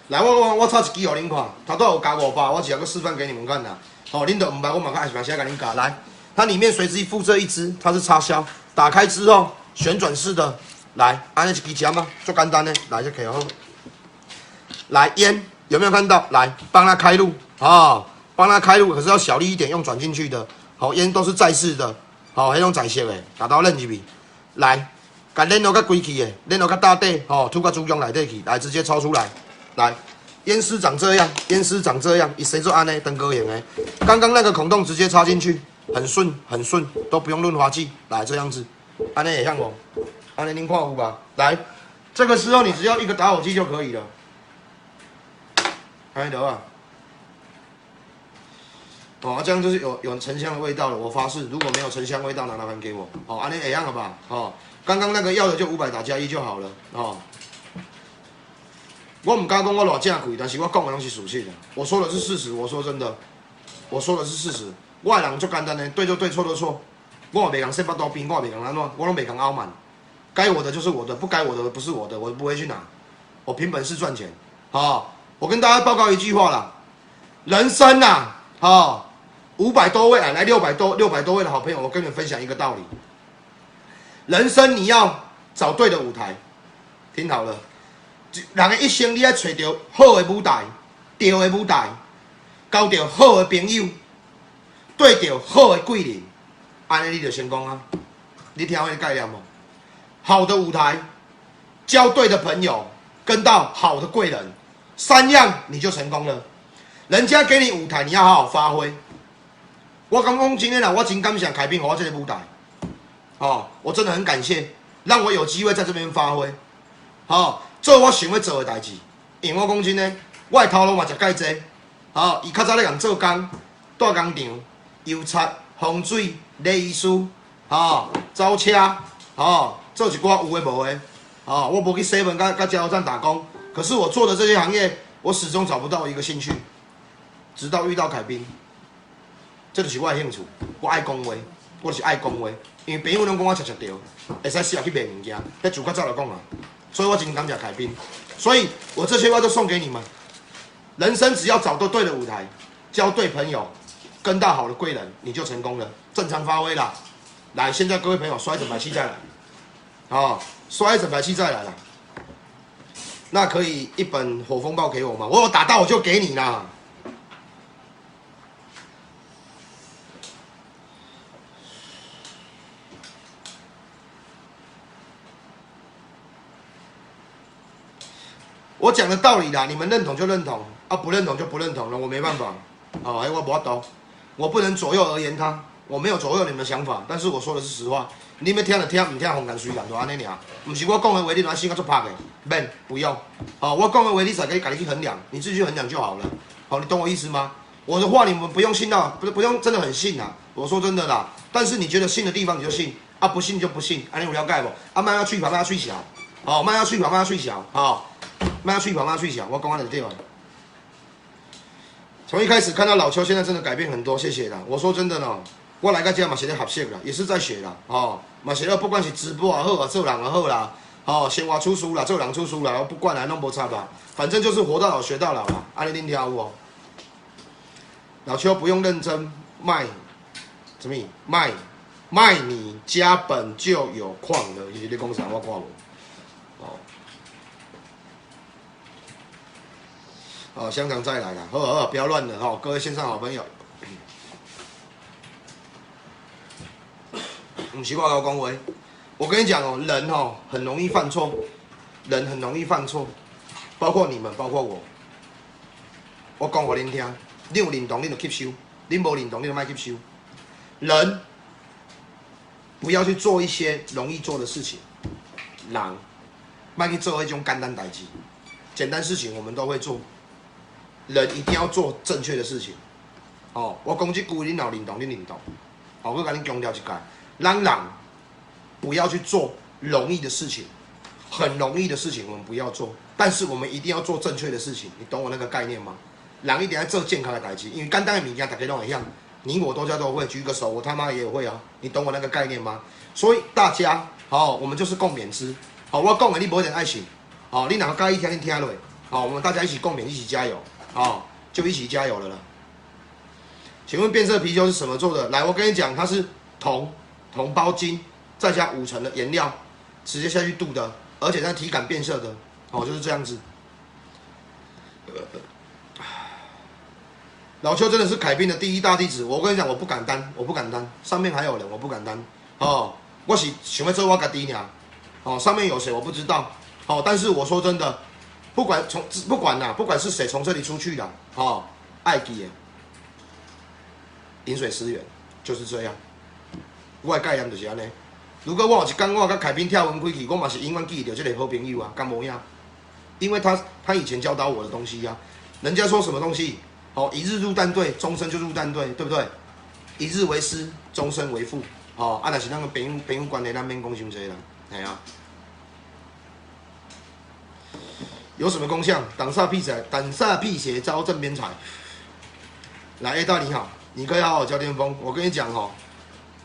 来，我插一支互恁看，头拄有加500，我只要个示范给你们看啦。哦，恁都唔捌，我嘛看是甲恁教。来，它里面随之附这一支，它是插销，打开之后旋转式的，来，安尼一支针啊，最简单的，来就可好。来烟有没有看到？来帮他开路啊，帮他开路，可是要小力一点，用转进去的。好，烟都是在式的，好，迄种在色的，拿刀扔入去。来，甲扔到较规气的，扔到较大底，吼，吐到猪胸内底去，来直接抽出来。来，烟丝长这样，烟丝长这样，一谁做安呢？登哥型的，刚刚那个孔洞直接插进去，很顺很顺，都不用润滑剂。来这样子，安尼也像哦，安尼您看有吧？来，这个时候你只要一个打火机就可以了。看得啊？哦，这样就是有沉香的味道了。我发誓，如果没有沉香味道，拿拿盘给我。哦，安尼一样了吧？哦，刚刚那个要的就500打加1就好了。哦，我唔敢讲我偌正贵，但是我讲的拢是事实的。我说的是事实，我说真的，我说的是事实。我的人就简单的，对就对，错就错。我也袂讲7把刀边，我也袂讲安怎，我拢袂讲傲慢。该我的就是我的，不该我的不是我的，我不会去拿。我凭本事赚钱。哦，我跟大家报告一句话啦，人生呐，哦。500多位来600多位的好朋友，我跟你们分享一个道理：人生你要找对的舞台，听好了，人的一生你要找到好的舞台，对的舞台，交到好的朋友，对到好的贵人，安尼你就成功啊！你听我的概念吗？好的舞台，交对的朋友，跟到好的贵人，3样你就成功了。人家给你舞台，你要好好发挥。我刚刚今天啦，我真感谢凯宾给我这个舞台，哦，我真的很感谢，让我有机会在这边发挥，哦，做我想要做的代志。因为我讲真的，我的头路嘛食介济，哦，伊较早咧共做工，带工厂、油漆、风水、礼仪师，哦，走车，哦，做一寡有诶无诶，哦，我无去7甲加油站打工，可是我做的这些行业，我始终找不到一个兴趣，直到遇到凯宾。这就是我的兴趣，我爱讲话，我就是爱讲话，因为朋友拢讲我恰恰对，会使适合去卖物件，迄自较早就讲啦，所以我真感谢凯宾，所以我这些话就送给你们。人生只要找到对的舞台，交对朋友，跟到好的贵人，你就成功了，正常发挥啦。来，现在各位朋友刷一整排气再来，哦，刷一整排气再来啦。那可以一本火风暴给我吗？我有打到我就给你啦。我讲的道理啦，你们认同就认同，啊不认同就不认同了，我没办法。哦，我无法度，我不能左右而言他，我没有左右你们的想法，但是我说的是实话。你们听就听，唔听风干水干，就安尼尔。不是我讲的话，你拿心个做拍的，免不用。哦，我讲的话，你才可以自己去衡量，你自己去衡量就好了。好，你懂我意思吗？我的话你们不用信到，不用真的很信啊。我说真的啦，但是你觉得信的地方你就信，啊不信就不信，安尼有了解不？啊，卖要吹跑，卖要吹小，哦，卖要吹跑，卖要吹小，哦。卖要吹跑，卖要吹小，我讲安就对了。从一开始看到老邱，现在真的改变很多，谢谢啦。我说真的呢，我来到这嘛是在学习啦，也是在学啦，哦，嘛是不管是直播也好啊，做人也好啦，哦，生活出书啦，做人出书啦，我不管啦，弄无差啦，反正就是活到老学到老啦，安尼恁听有无？老邱不用认真卖，什么卖你家本就有矿的，你在讲啥？我看无。哦，香肠再来了，好，不要乱了哈，各位线上好朋友。不是我讲话，我跟你讲哦，人哦很容易犯错，人很容易犯错，包括你们，包括我。我讲给恁听，你有认同你就吸收，你无认同你就莫吸收。人不要去做一些容易做的事情，人莫去做一种简单代志，简单事情我们都会做。人一定要做正确的事情。哦，我讲这句，你若认同，你认同。哦，我跟你强调一下，咱人不要去做容易的事情，很容易的事情我们不要做，但是我们一定要做正确的事情。你懂我那个概念吗？人一定要做健康的代志，因为简单的物件大家都一样，你我大家都会。举个手，我他妈也会啊。你懂我那个概念吗？所以大家，好，我们就是共勉之。好，我讲的你不一定爱信。好，你哪个介意听你听落。好，我们大家一起共勉，一起加油。哦，就一起加油了啦。请问变色啤酒是什么做的？来，我跟你讲，它是铜包金，再加5成的颜料，直接下去镀的，而且它体感变色的，哦，就是这样子。老邱真的是凯宾的第一大弟子，我跟你讲，我不敢当，我不敢当，上面还有人，我不敢当。哦，我是想要做我家己尔，哦，上面有谁我不知道，哦，但是我说真的，不管是谁从这里出去的，哦，爱记的，饮水思源，就是这样。我的概念就是安尼。如果我有一天我甲凯宾跳文开去，我嘛是永远记得这个好朋友啊，干模样。因为他以前教导我的东西啊，人家说什么东西，哦，一日入战队，终身就入战队，对不对？一日为师，终身为父，哦，啊，但是那个朋友关系，咱免讲伤济啦，系啊。有什么功效？挡煞辟邪，招正边财。来 A 大你好，你可以好好教巅峰。我跟你讲哦，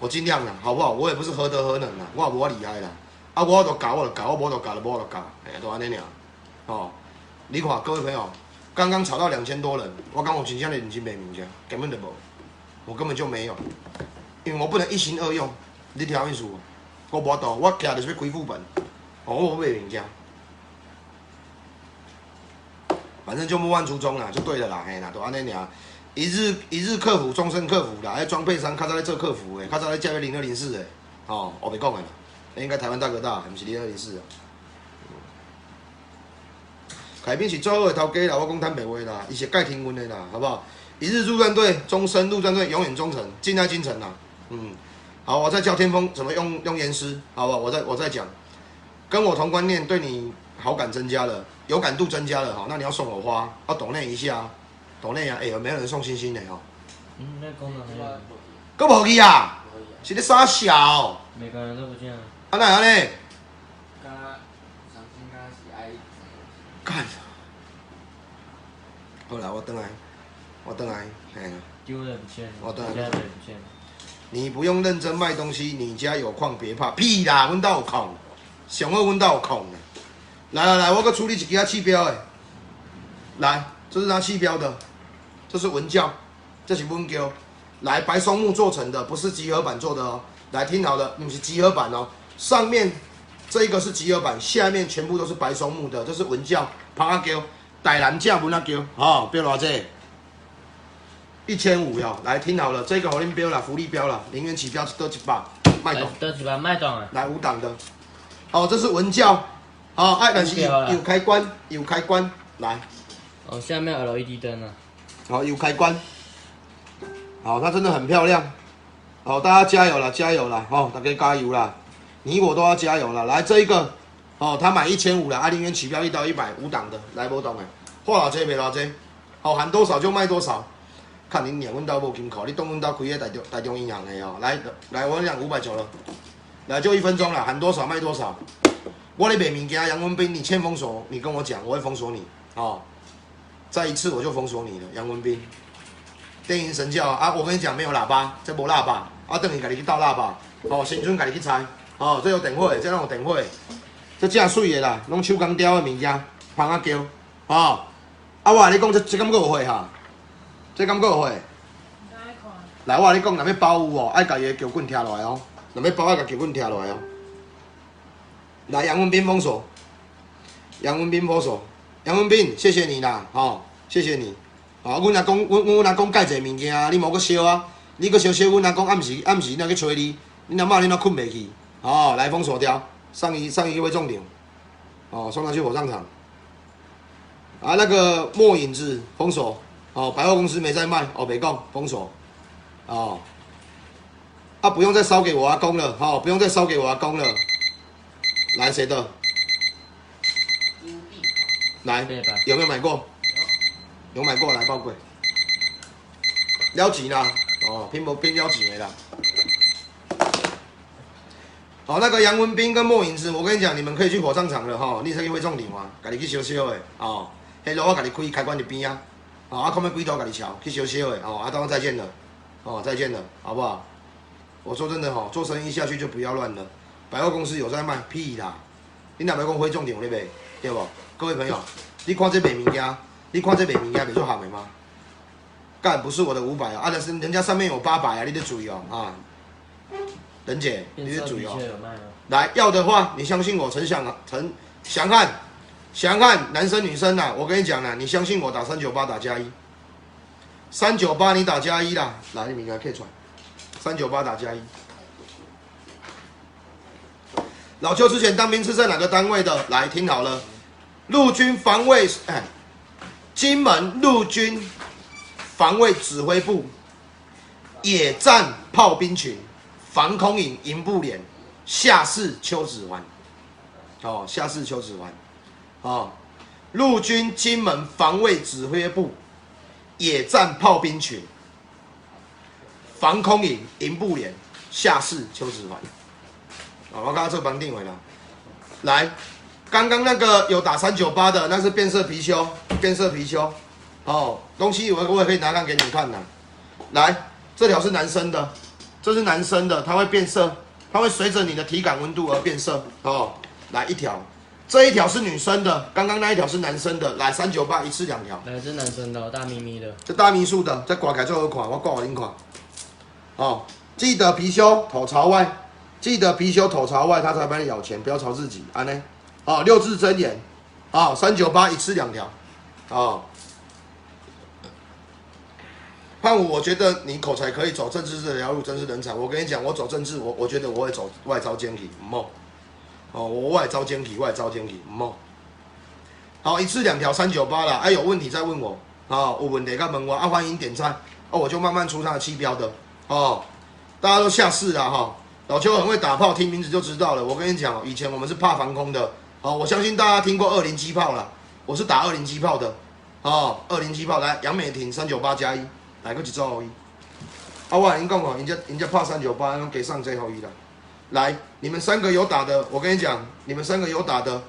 我尽量啦，好不好？我也不是何德何能啦，我也无厉害啦。啊，我就教我就教，我无就教就无就教，哎，就安尼尔。哦，你看各位朋友，刚刚吵到2000多人，我讲我真正的认真卖物件，根本就无，我根本就没有，因为我不能一心二用。你听意思？我无度，我徛就是要开副本，哦，我卖物件。反正就莫忘初衷啦，就对了啦，嘿啦，就安尼尔。一日客服，终身客服啦。迄装配商较早咧做客服诶，较早咧接0204诶，哦，我袂讲诶啦，应该台湾大哥大，毋是0204啊。凯宾是最好的头家啦，我讲坦白话啦，伊是盖天运的啦，好不好？一日入战队，终身入战队，永远忠诚，敬爱精诚啦。好，我再教天风怎么用烟丝，好不好？我再讲，跟我同观念，对你好感增加了，有感度增加了哈。那你要送我花，要抖内一下，抖内啊！哎、有没有人送星星的哈？那功能很有。搁无去啊？是咧傻笑？每个人都不见了。啊哪样呢？干！好啦，我回来，哎。丢了不见了，我回来家的也不见了。你不用认真卖东西，你家有矿别怕。屁啦，阮兜有矿，上好阮兜有矿啦。来，我搁处理一支气标的。来，这是它气标的，这是文教，这是文胶。来，白松木做成的，不是集合板做的哦。来，听好了，不是集合板哦，上面这个是集合板，下面全部都是白松木的，这是文教，拍啊胶，台南正文啊胶，哦，标偌济？1500哟，来听好了，这个给恁标啦，福利标啦，0元起标都100，卖懂？都100卖懂啊！来5档的，哦，这是文教，哦，但是有开关，来，哦，下面 LED 灯啊，好，有开关，好，它真的很漂亮，好，大家加油啦，哦，大家加油啦，你我都要加油啦，来这一个，哦，他买1500啦，0元起标1到100，5档的，来无懂的，花偌济卖偌济，好，喊多少就卖多少。看你娘，阮兜无金库，你当阮兜开个台中银行的哦。来，我讲590了，来就1分钟了，喊多少卖多少。我咧卖物件，杨文斌，你欠封锁，你跟我讲，我会封锁你哦。再一次我就封锁你了，杨文斌。电影神教啊，我跟你讲，没有喇叭，这无喇叭，啊，等于家己去倒喇叭，哦，新春家己去拆，哦，这有电火，这有电火，这正水的啦，拢手工雕的物件，芳啊胶，哦，啊，我甲你讲，这敢有货哈？这敢有货？来，我甲你讲，若要包有哦，爱甲伊的球棍拆落来哦。若要包，爱甲球棍拆落来哦。来，杨文斌封锁，杨文斌，谢谢你啦，吼、谢谢你。哦，阮阿公介济物件，你无搁烧啊？你搁烧，阮阿公暗时那去找你，你阿嬷你哪困袂去？哦，来封锁掉，上一位重点，哦，送他去火葬场。啊，那个墨影子封锁。哦，百货公司没在卖，哦，别讲封锁，哦，啊，不用再烧给我阿公了，哦，不用再烧给我阿公了，来谁的？来，有没有买过？有买过，来报贵，了钱啦，哦，拼了钱的啦。哦，那个杨文斌跟莫影子，我跟你讲，你们可以去火葬场了哈、哦，你可以会重点嘛，家己去烧烧的，哦，迄路我家己开关伫边啊。啊，看面几头给你瞧，去烧烧的哦，当再见了，哦，再见了，好不好？我说真的吼，做生意下去就不要乱了。百货公司有在卖，屁啦！你若要讲火重点有咧卖，对不？各位朋友，你看这卖物件，袂做行的吗？干不是我的500啊，但是人家上面有800啊，你得注意哦啊。任姐，你是主哦。有卖吗？来要的话，你相信我，陈祥汉，男生女生啊，我跟你讲啦，你相信我，打398打加1，398你打加1啦，来你们来 K 出来，398打加1。老邱之前当兵是在哪个单位的？来听好了，陆军防卫，金门陆军防卫指挥部野战炮兵群防空营营部连下士邱子环，哦，下士邱子环，哦，陆军金门防卫指挥部野战炮兵群防空营营部连下士邱子环。我刚刚这个绑定回了。来，刚刚那个有打398的，那是变色貔貅。哦，东西我也可以拿看给你们看的。来，这条是男生的，这是男生的，它会变色，它会随着你的体感温度而变色。哦，来一条，这一条是女生的，刚刚那一条是男生的。来398一次2条。来，这男生的，大咪咪的。这大咪数的，再刮开最后一款，我挂我另款。哦，记得貔貅头朝外。记得貔貅头朝外，它才把你咬钱，不要朝自己。安呢？哦，6字真言，哦，398一次2条，哦。胖虎，我觉得你口才可以走政治这条路，真是人才。我跟你讲，我走政治，我觉得我会走外招奸体，唔好。哦，我外招奸体，唔好。好，一次2条398啦，有问题再问我。哦，有问题再问我，欢迎点赞。哦，我就慢慢出他的气标的。哦，大家都下士啦哈。老邱很会打炮，听名字就知道了。我跟你讲，以前我们是怕防空的。哦，我相信大家听过20机炮啦，我是打20机炮的。哦，20机炮来，杨美婷398加1，来个一组而已。我跟你讲哦，人家怕398，给上最后一啦。来，你们3个有打的，我跟你讲，你们3个有打的，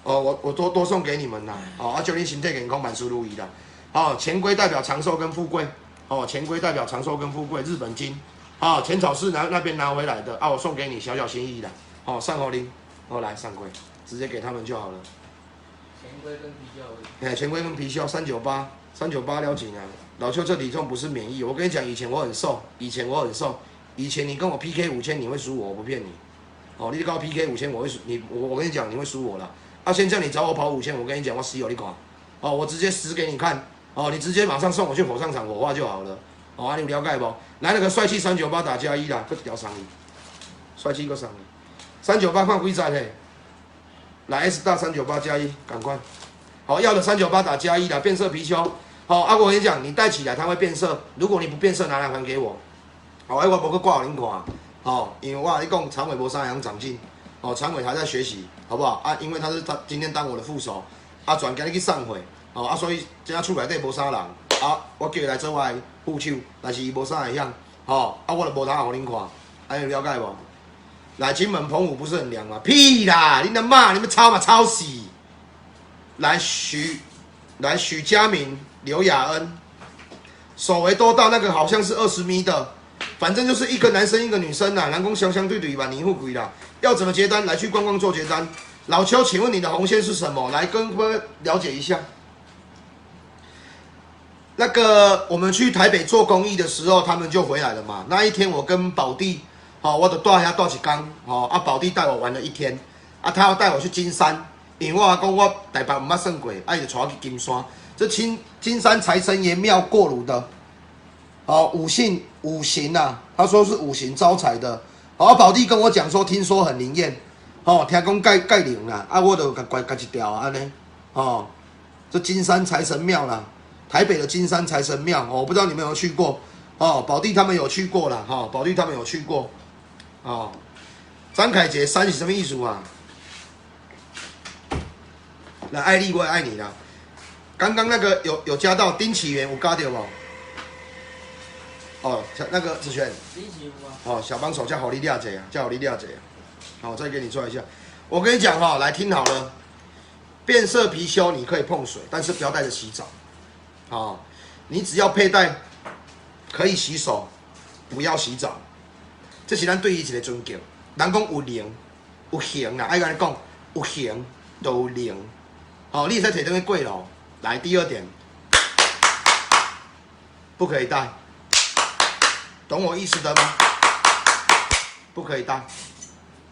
哦，我多送给你们啦。哦，祝你身体健康，万事如意啦。哦，钱龟代表长寿跟富贵。哦，钱龟代表长寿跟富贵，日本金。啊，浅草寺那边拿回来的啊，我送给你小小心意啦。哦，上侯林，哦来上柜，直接给他们就好了。钱龟跟貔貅。钱龟跟貔貅398了紧啊。老邱这体重不是免疫，我跟你讲，以前我很瘦，以前你跟我 PK 5000，你会输我，我不骗你。哦，你跟我 PK 5000，我跟你讲，你会输我啦。啊，现在你找我跑5000，我跟你讲，我死有你看。哦，我直接死给你看。哦，你直接马上送我去火葬场火化就好了。哦，你有了解不？来那个帅气398打加1啦，搁一条送你，帅气搁送你，398看几只嘿？来 S 大398加1，赶快！好，要的398打加1啦，变色貔貅。好，啊，我跟你讲，你戴起来它会变色，如果你不变色，拿来还给我。好，我无去挂给恁看。好，因为我跟你讲，长尾无啥样长进。哦，长尾还在学习，好不好？啊，因为他今天当我的副手，啊，转今日去送货。哦，啊，所以今仔厝内底无啥人。啊，我叫伊来做我的副手，但是伊无啥会晓，吼、啊，我就无通互恁看，安尼了解无？来，金门澎湖不是很凉吗？屁啦，你他妈，你们抄嘛抄死！来许佳明、刘雅恩，手围都到那个好像是20米的，反正就是一个男生一个女生啦，人工相对对吧？你富贵啦，要怎么结单？来去逛逛做结单。老邱，请问你的红线是什么？来跟各位了解一下。那个我们去台北做公益的时候，他们就回来了嘛。那一天我跟宝弟，我就带一天，啊宝弟带我玩了1天，啊他要带我去金山，因为我讲我台北唔捌算过，啊伊就带我去金山。这金山财神爷庙过炉的，五行啊，他说是5行招财的。宝弟跟我讲说，听说很灵验，听讲盖灵啦，啊我就刮一条安尼，这金山财神庙啦。台北的金山财神庙，我不知道你们有没有去过，宝弟他们有去过啦，宝弟他们有去过，张凯杰3是什么意思啊？来，艾丽我也爱你啦。刚刚那个有加到丁启源，有加到无？那个子轩，小帮手叫好利亚姐啊，叫好利亚姐啊。好，再给你做一下。我跟你讲来听好了，变色貔貅你可以碰水，但是不要带着洗澡。你只要佩戴可以洗手，不要洗澡，这是咱对伊一个尊敬。人讲有灵有形啦，爱跟你讲有形就有灵。你会使摕倒去过路。来，第2点，不可以戴，懂我意思的吗？不可以带，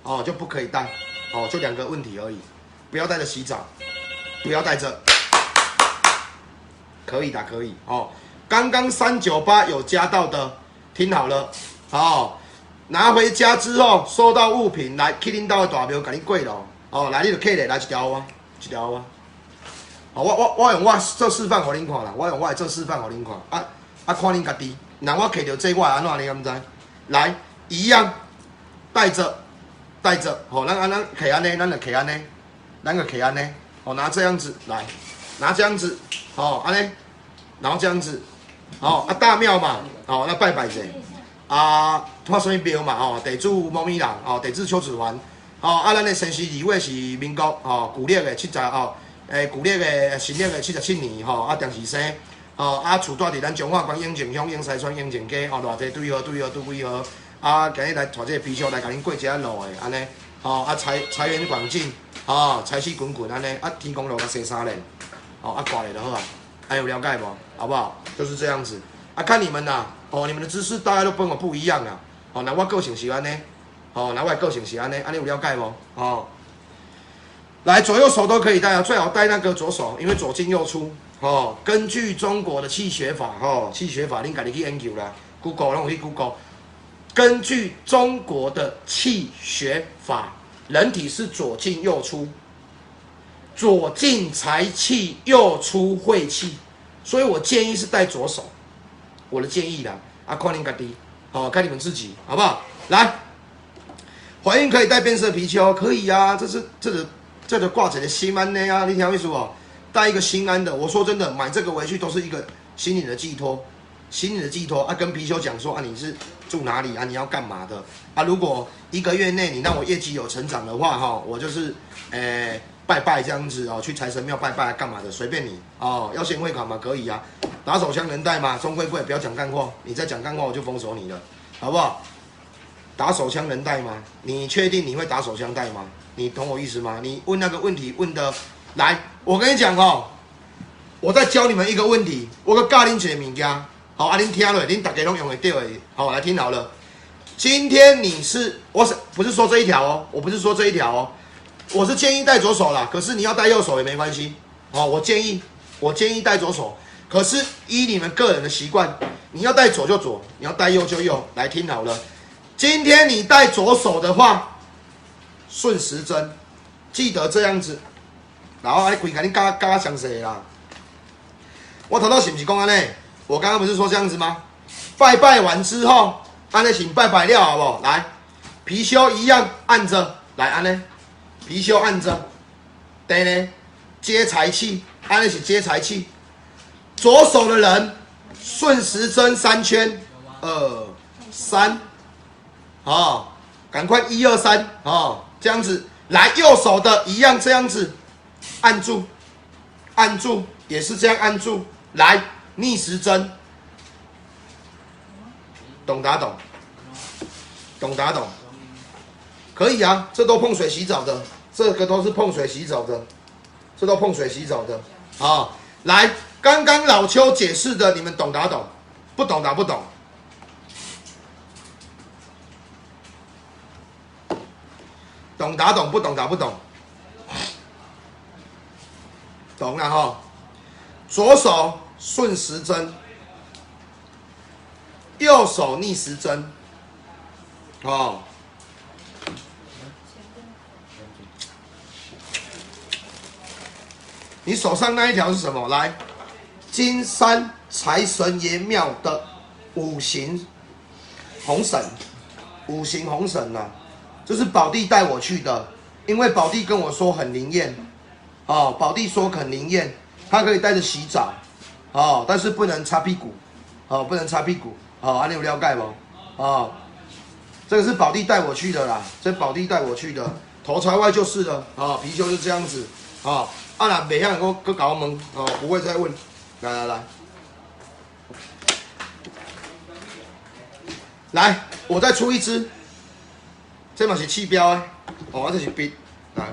哦，就不可以带，哦，就2个问题而已，不要带着洗澡，不要带着，可以的，可以哦。刚刚398有加到的，听好了，哦，拿回家之后收到物品来去恁兜的大庙，给你跪了，哦，来你就客咧来一条啊，一条啊。哦，我用我做示范给恁看啦，我用我的做示范给恁看，看恁家己。那我摕到这我安怎你敢知？来，一样，带着，吼，咱摕安尼，咱就摕安尼，咱就摕安尼，哦，拿这样子来，拿这样子，哦，安尼，然后这样子，哦，大庙嘛，哦，那拜拜者，看什么庙嘛，哦，地主猫咪人，哦，地主邱子环，哦，咱的先师二位是民国，哦，古历的70，哦，古历的新历的77年，吼，当时生。哦，厝住伫咱中华关永靖乡永西村永靖街，哦，偌济对号，对几号，今日来带这个貔貅来甲恁过一下路的，安尼，哦，财源广进，哦，财气滚滚，安尼，天公路甲生3年，哦，挂咧就好啊，有了解无？好不好？就是这样子，看你们呐，哦，你们的知识大家都跟我不一样啊，哦，那我个性是安尼，哦，那我的个性是安尼，有了解无？哦，来左右手都可以戴啊，最好戴那个左手，因为左进右出。哦，根据中国的气血法，气血法恁家己去研究啦 ，Google 让我去 Google。根据中国的气血法，人体是左进右出，左进财气，右出晦气，所以我建议是戴左手，我的建议啦，看恁家己，看你们自己，好不好？来，怀孕可以戴变色貔貅，可以啊，这个挂起来心安的啊，你听我意思不？带一个心安的，我说真的，买这个回去都是一个心灵的寄托，跟貔貅讲说你是住哪里啊，你要干嘛的如果1个月内你让我业绩有成长的话我就是拜拜这样子去财神庙拜拜干嘛的，随便你要先汇款嘛，可以啊，打手枪能带吗？钟贵贵不要讲干话，你再讲干话我就封锁你了，好不好？打手枪能带吗？你确定你会打手枪带吗？你懂我意思吗？你问那个问题问的。来，我跟你讲我再教你们一个问题，我教恁一个物件，好恁听了，恁大家拢用得到的，好来听好了。今天我不是说这一条我不是说这一条我是建议戴左手啦，可是你要戴右手也没关系，我建议戴左手，可是依你们个人的习惯，你要戴左就左，你要戴右就右，来听好了。今天你戴左手的话，顺时针，记得这样子。然后规个你加详细啦。我头头是不是讲安尼？我刚刚不是说这样子吗？拜拜完之后，安尼是拜拜了好不好？来，貔貅一样按着，来安尼，貔貅按着，对呢，接财气，安尼是接财气。左手的人顺时针3圈，2、3，赶快1、2、3，这样子。来，右手的一样这样子。按住，也是这样按住，来逆时针，懂打懂，可以啊，这都碰水洗澡的，这个都是碰水洗澡的，来，刚刚老邱解释的，你们懂打懂，不懂打不懂，懂打懂，不懂打不懂。懂了左手顺时针，右手逆时针，你手上那一条是什么？来，金山财神爷庙的5行红绳这是宝弟带我去的，因为宝弟跟我说很灵验。宝弟说很灵验，他可以带着洗澡，但是不能擦屁股，你有了解不？这个是宝弟带我去的啦，头朝外就是了，貔貅就这样子，若袂晓我搞问，不会再问，来，我再出一支，这嘛是气标这是笔，来。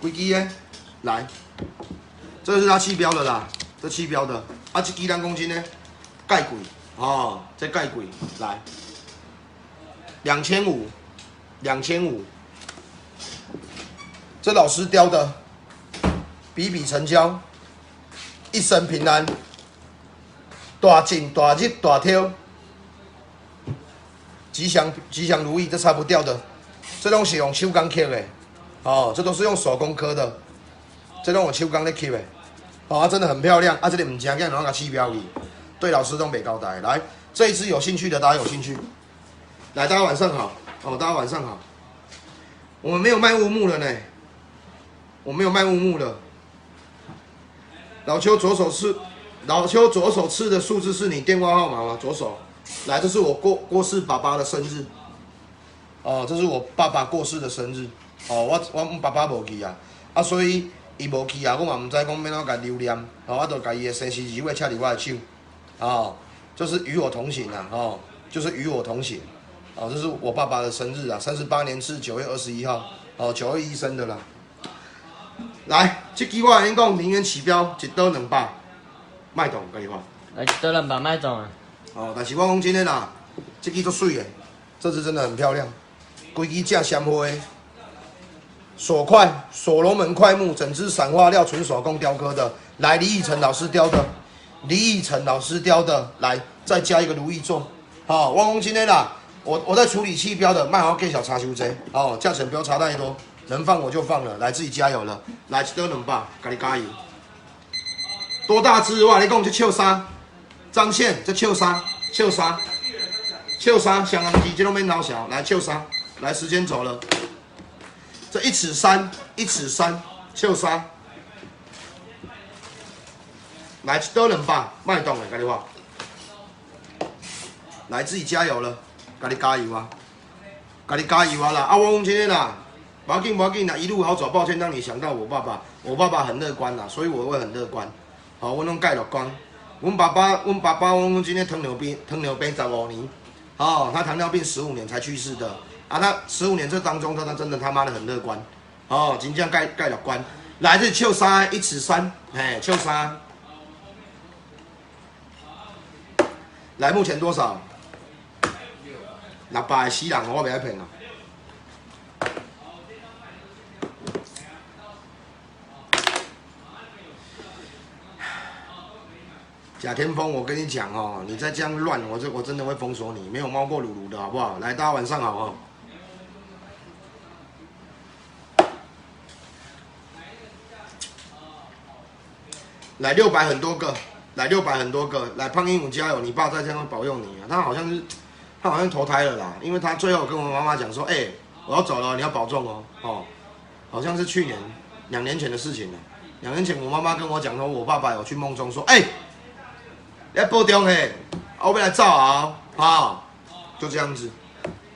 规支的，来，这是它气标的啦，这气标的，这支咱讲真的，介贵，哦，这盖贵来，2500，这老师雕的，比比成交，一生平安，大进大入大挑，吉祥如意，这擦不掉的，这种是用手工刻的，哦，这都是用手工刻的，这种用手工在刻的，哦，啊，真的很漂亮，啊，这里唔正经，然后给气标去，对老师都没交代。来，这一支有兴趣的，大家有兴趣，来，大家晚上好，哦，大家晚上好，我们没有卖乌木了呢。我没有卖乌木的。老邱左手刺的数字是你电话号码吗？左手。来，这是我过世爸爸的生日。哦，这是我爸爸过世的生日。哦，我爸爸无去啊，啊，所以伊无去啊，我嘛唔知讲要怎甲留念。哦，我就甲伊的生日会插伫我的手。哦，就是与我同行啊，哦，就是与我同行。哦，这是我爸爸的生日啊，38年是9月21号。哦，921生的啦。来，这支我跟你讲，零元起标，一刀200，卖动，跟你讲。来一刀200卖动啊！哦，但是我讲真的啦，这支足水的，这支真的很漂亮，规支正鲜花的，锁块、所罗门块木，整支散花料纯手工雕刻的。来，李以诚老师雕的，来再加一个如意座。好、哦，我讲真的啦，我在处理气标的，卖好给小查修这，哦，价钱不要差太多。能放我就放了，来自己加油了，来一刀200，给你加油。多大只？我跟你讲，这笑衫，张线这笑衫，香港机这都免老小，来笑衫，来时间走了，这1尺3，笑衫，来一刀200，卖动的，跟你话，来自己加油了，给你加油啊，啦！啊，我讲真的啦。不要紧啦，一路好走。抱歉让你想到我爸爸，我爸爸很乐观啦，所以我会很乐观。好，我拢介乐观。阮爸爸，我今天糖尿病15年，哦，他糖尿病15年才去世的。啊，他15年这当中，他真的他妈的很乐观。哦，真正介乐观。来，这笑衫1尺3，嘿，笑衫。来，目前多少？600的死人，我袂爱骗啊。贾天峰，我跟你讲哦，你再这样乱，我真的会封锁你，没有猫过鲁鲁的好不好？来，大家晚上好哦。来600很多个，来胖鹦鹉加油，你爸再这样保佑你啊！他好像投胎了啦，因为他最后跟我妈妈讲说，我要走了，你要保重哦。哦，好像是去年2年前的事情了。2年前我妈妈跟我讲说，我爸爸有去梦中说，你在保重嘿，我要来照啊，就这样子，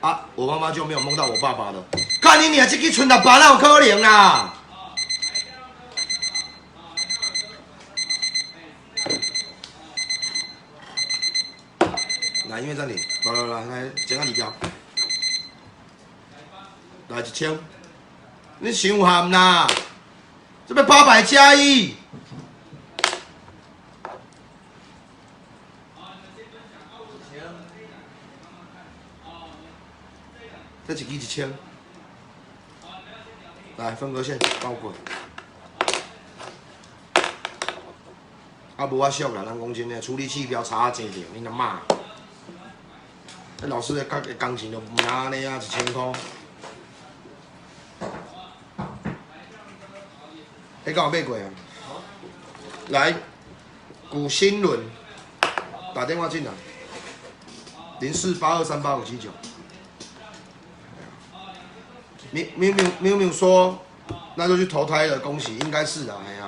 啊，我妈妈就没有梦到我爸爸了。干你娘，这个村600哪有可能啦？来，音乐暂停，来，剪个2条，来1000，你伤含啦，这边800加1。这一支1000，来分割线包滚，啊无我俗啦，咱讲真诶，处理器标差济着，你若骂，那老师的工钱就唔安尼啊，1000块，你敢有买过啊？来，古新轮，打电话进来，0482385579。喵说，那就去投胎了，恭喜，应该是的，哎呀。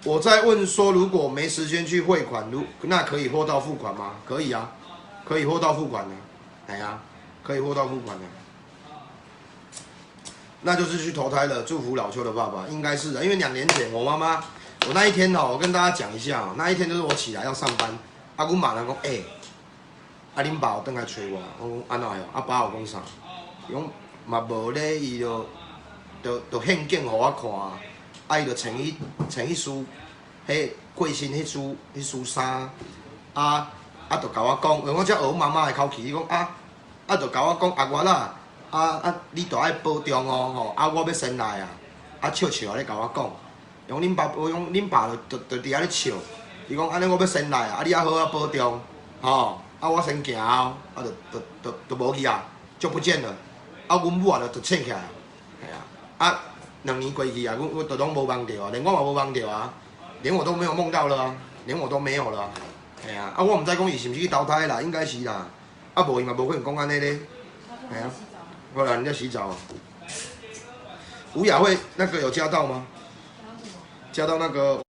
我在问说，如果没时间去汇款，那可以货到付款吗？可以啊，可以货到付款的，哎呀，可以货到付款的。那就是去投胎了，祝福老邱的爸爸，应该是的，因为2年前我妈妈，我那一天我跟大家讲一下那一天就是我起来要上班，阮妈人讲，恁爸有回来找我，我讲安怎样？爸有讲啥？伊讲。嘛无咧，伊就献景互我看，伊就穿迄束，迄过身迄束衫，啊，就甲我讲，因为我才学我妈妈的口气，伊讲就甲我讲阿月啦，你着爱保重哦，吼，我要先来啊，笑笑咧甲我讲，用恁爸就伫遐咧笑，伊讲安尼我要先来啊，你好好保重，吼，我先行哦，就无去啊，就不见了，阮母啊就醒起来，系啊，2年过去啊，我都拢无梦到啊，连我嘛无梦到啊，连我都没有梦到了啊，连我都没有了啊。嘿啊，我毋知讲伊是毋是去投胎啦，应该是啦。无伊嘛无可能讲安尼咧。嘿啊，我来人家洗澡。吴雅慧那个有加到吗？加到那个